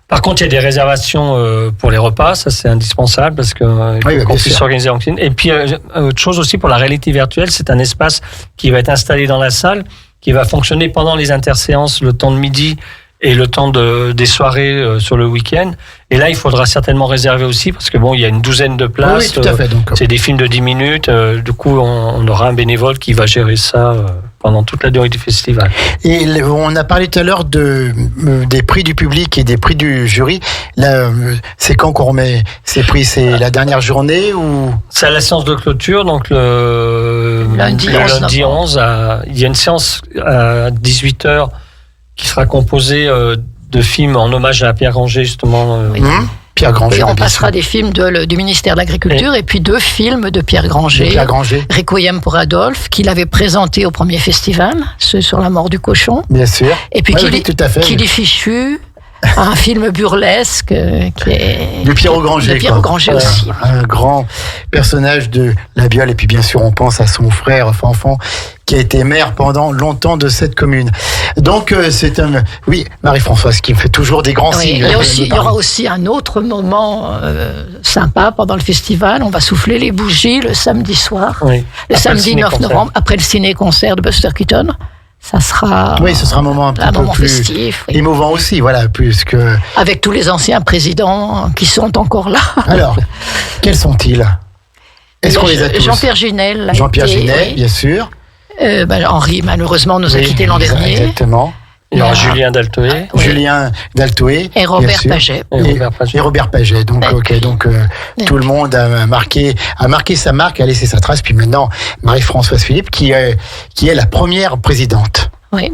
D: Par contre, il y a des réservations pour les repas, ça c'est indispensable parce qu'on puisse s'organiser en cuisine. Et puis, autre chose aussi pour la réalité virtuelle, c'est un espace qui va être installé dans la salle, qui va fonctionner pendant les interséances, le temps de midi et le temps des soirées sur le week-end. Et là, il faudra certainement réserver aussi parce que il y a une douzaine de places.
B: Oui, tout à fait. Donc,
D: c'est des films de 10 minutes. Du coup, on aura un bénévole qui va gérer ça pendant toute la durée du festival.
B: Et on a parlé tout à l'heure des prix du public et des prix du jury. Là, c'est quand qu'on remet ces prix? C'est la dernière journée ou?
D: C'est à la séance de clôture, donc le lundi 11. Il y a une séance à 18h qui sera composée de films en hommage à Pierre Ranger, justement.
B: Pierre Granger.
C: Et on passera des films du ministère de l'Agriculture et puis 2 films de Pierre Granger. Requiem pour Adolphe, qu'il avait présenté au premier festival, ceux sur la mort du cochon.
B: Bien sûr.
C: Et puis qu'il est fichu. Un film burlesque qui est
B: de Pierre Granger.
C: De Pierre Granger aussi.
B: Un grand personnage de la Biole. Et puis bien sûr, on pense à son frère Fanfan, qui a été maire pendant longtemps de cette commune. Donc c'est un... Oui, Marie-Françoise, qui me fait toujours des grands signes.
C: Il y aura aussi un autre moment sympa pendant le festival. On va souffler les bougies le samedi soir.
D: Oui.
C: Le samedi 9 novembre, après le ciné-concert de Buster Keaton. Ça sera...
B: Oui, ce sera un moment un peu plus festif, émouvant aussi, voilà, plus que...
C: Avec tous les anciens présidents qui sont encore là.
B: Alors, quels sont-ils? Est-ce qu'on les a tous?
C: Jean-Pierre Junel.
B: Jean-Pierre Junel, bien sûr.
C: Henri, malheureusement, nous a quittés l'an dernier.
B: Exactement.
D: Julien Daltoé.
B: Julien Daltoé.
C: Et Robert Paget.
B: Et Robert Paget. Donc, tout le monde a marqué sa marque, a laissé sa trace. Puis maintenant, Marie-Françoise Philippe, qui est la première présidente.
C: Oui,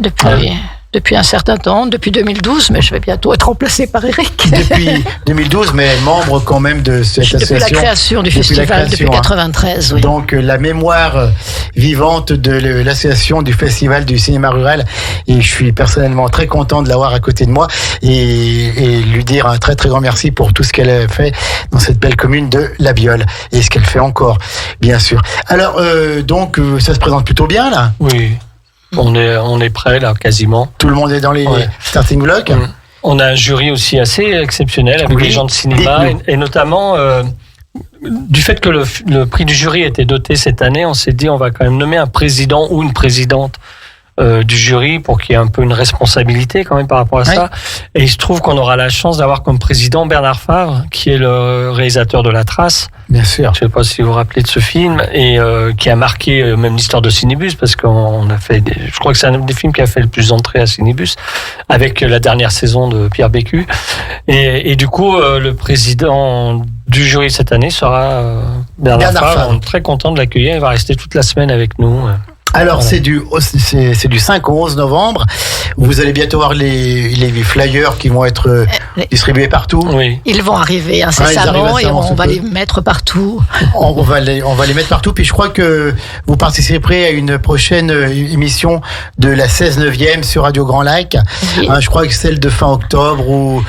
C: depuis un certain temps, depuis 2012, mais je vais bientôt être remplacé par Eric.
B: Depuis 2012, mais membre quand même de cette association.
C: Depuis la création du festival, depuis 93, oui.
B: Donc la mémoire vivante de l'association du Festival du cinéma rural, et je suis personnellement très content de l'avoir à côté de moi et lui dire un très très grand merci pour tout ce qu'elle a fait dans cette belle commune de La Biole et ce qu'elle fait encore, bien sûr. Alors donc ça se présente plutôt bien là.
D: Oui. On est prêt là, quasiment.
B: Tout le monde est dans les starting blocks.
D: On a un jury aussi assez exceptionnel avec des gens de cinéma et notamment du fait que le prix du jury était doté cette année, on s'est dit on va quand même nommer un président ou une présidente du jury pour qu'il y ait un peu une responsabilité quand même par rapport à ça. Et il se trouve qu'on aura la chance d'avoir comme président Bernard Favre, qui est le réalisateur de La Trace.
B: Bien sûr.
D: Je ne sais pas si vous vous rappelez de ce film et qui a marqué même l'histoire de Cinébus parce qu'on a fait, je crois que c'est un des films qui a fait le plus d'entrées à Cinébus avec la dernière saison de Pierre Bécu. Et du coup, le président du jury cette année sera Bernard Favre. On est très content de l'accueillir. Il va rester toute la semaine avec nous.
B: Alors, c'est du 5 au 11 novembre. Vous allez bientôt voir les flyers qui vont être distribués partout.
C: Oui. Ils vont arriver incessamment et on va les mettre partout.
B: On va les mettre partout. Puis je crois que vous participerez à une prochaine émission de la 16/9e sur Radio Grand Lac. Oui. Je crois que celle de fin octobre où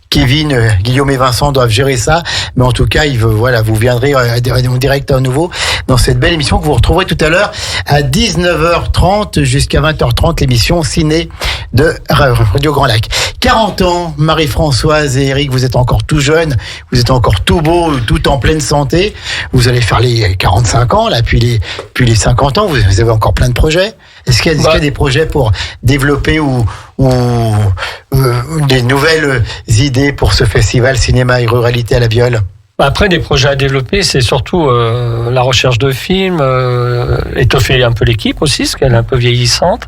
B: Kevin, Guillaume et Vincent doivent gérer ça, mais en tout cas, vous viendrez en direct à nouveau dans cette belle émission que vous retrouverez tout à l'heure à 19h30 jusqu'à 20h30, l'émission ciné de Radio Grand Lac. 40 ans, Marie-Françoise et Eric, vous êtes encore tout jeunes, vous êtes encore tout beau, tout en pleine santé. Vous allez faire les 45 ans, là, puis les 50 ans, vous avez encore plein de projets. Est-ce qu'il y a des projets pour développer ou des nouvelles idées pour ce festival cinéma et ruralité à La Biole?
D: Après, des projets à développer, c'est surtout la recherche de films, étoffer un peu l'équipe aussi, parce qu'elle est un peu vieillissante.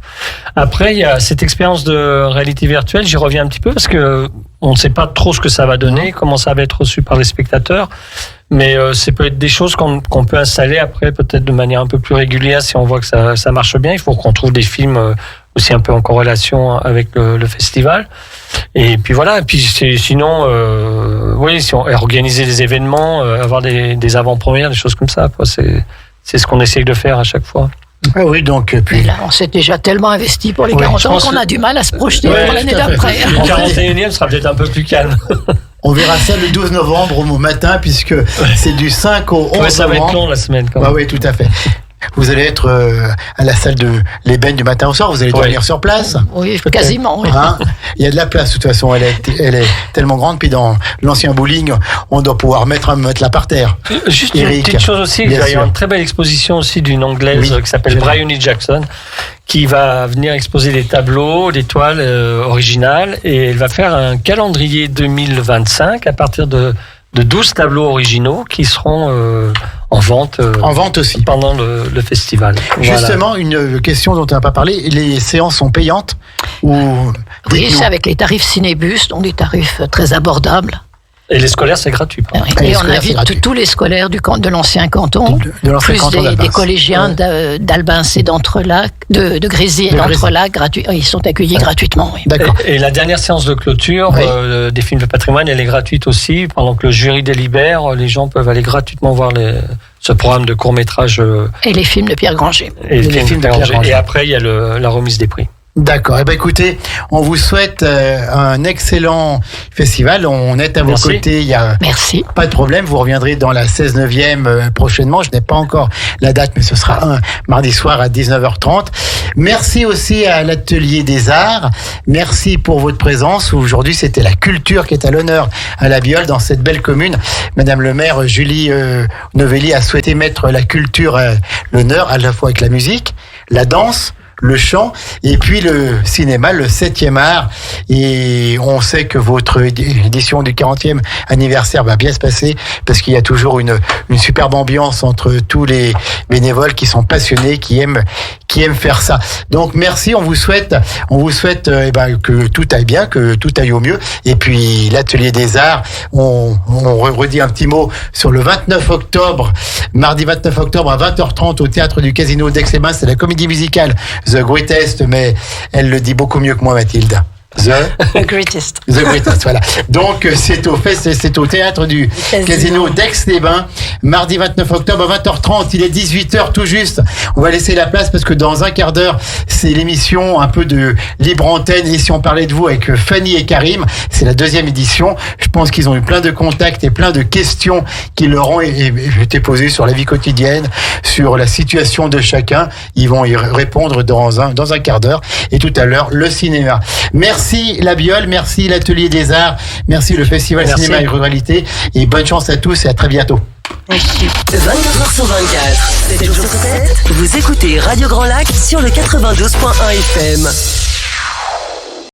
D: Après, il y a cette expérience de réalité virtuelle, j'y reviens un petit peu, parce que on ne sait pas trop ce que ça va donner, comment ça va être reçu par les spectateurs, mais ça peut être des choses qu'on peut installer après, peut-être de manière un peu plus régulière, si on voit que ça marche bien. Il faut qu'on trouve des films aussi un peu en corrélation avec le festival. Et puis voilà, et puis sinon, si on organiser des événements, avoir des avant-premières, des choses comme ça, quoi. C'est ce qu'on essaye de faire à chaque fois.
B: Ah oui, donc puis
C: là, on s'est déjà tellement investi pour les 40 ans qu'on a du mal à se projeter pour l'année d'après.
D: Le 41e sera peut-être un peu plus calme.
B: On verra ça le 12 novembre au matin, puisque c'est du 5 au 11 novembre.
D: Ça va être long la semaine quand même.
B: Oui, tout à fait. Vous allez être à la salle de l'ébène du matin au soir, vous allez dormir sur place?
C: Oui, quasiment. Oui.
B: Il y a de la place, de toute façon, elle est tellement grande, puis dans l'ancien bowling, on doit pouvoir mettre là par terre.
D: Juste Eric, une petite chose aussi, il y a une très belle exposition aussi d'une Anglaise qui s'appelle Bryony Jackson, qui va venir exposer des tableaux, des toiles originales, et elle va faire un calendrier 2025 à partir de 12 tableaux originaux qui seront en vente
B: aussi
D: pendant le festival.
B: Justement, voilà. Une question dont on n'a pas parlé, les séances sont payantes ou...
C: Oui, c'est avec les tarifs Cinébus, donc des tarifs très abordables.
D: Et les scolaires, c'est gratuit.
C: Et on invite tous les scolaires de l'ancien canton, plus des collégiens d'Albins et d'Entrelacs, de Grésy et d'Entrelacs, ils sont accueillis gratuitement. Oui.
B: D'accord.
D: Et la dernière séance de clôture des films de patrimoine, elle est gratuite aussi. Pendant que le jury délibère, les gens peuvent aller gratuitement voir ce programme de court-métrage.
C: Et les films de Pierre Granger.
D: Et les films de Pierre Granger. Et après, il y a la remise des prix.
B: D'accord. Eh ben écoutez, on vous souhaite un excellent festival. On est à vos côtés. Il y a pas de problème. Vous reviendrez dans la 16/9e prochainement. Je n'ai pas encore la date, mais ce sera un mardi soir à 19h30. Merci aussi à l'Atelier des Arts. Merci pour votre présence. Aujourd'hui, c'était la culture qui est à l'honneur à la Biole dans cette belle commune. Madame le maire Julie Novelli a souhaité mettre la culture à l'honneur, à la fois avec la musique, la danse, le chant et puis le cinéma, le 7e art. Et on sait que votre édition du 40e anniversaire va bien se passer parce qu'il y a toujours une superbe ambiance entre tous les bénévoles qui sont passionnés, qui aiment faire ça. Donc merci, on vous souhaite que tout aille bien, que tout aille au mieux. Et puis l'Atelier des Arts, on redit un petit mot sur le 29 octobre, mardi 29 octobre à 20h30 au Théâtre du Casino d'Aix-les-Bains. C'est la comédie musicale The Greatest, mais elle le dit beaucoup mieux que moi, Mathilde.
E: The Greatest.
B: The Greatest, voilà. Donc, c'est au Théâtre du Casino d'Aix-les-Bains, mardi 29 octobre à 20h30. Il est 18h tout juste. On va laisser la place parce que dans un quart d'heure, c'est l'émission un peu de libre antenne. Et si on parlait de vous avec Fanny et Karim, c'est la 2e édition. Je pense qu'ils ont eu plein de contacts et plein de questions qui leur ont été posées sur la vie quotidienne, sur la situation de chacun. Ils vont y répondre dans un quart d'heure. Et tout à l'heure, le cinéma. Merci la Biole, merci l'Atelier des Arts, merci le Festival Cinéma et Ruralité et bonne chance à tous et à très bientôt.
G: Merci. 24h sur 24, 7 jours sur 7, vous écoutez Radio Grand Lac sur le 92.1 FM.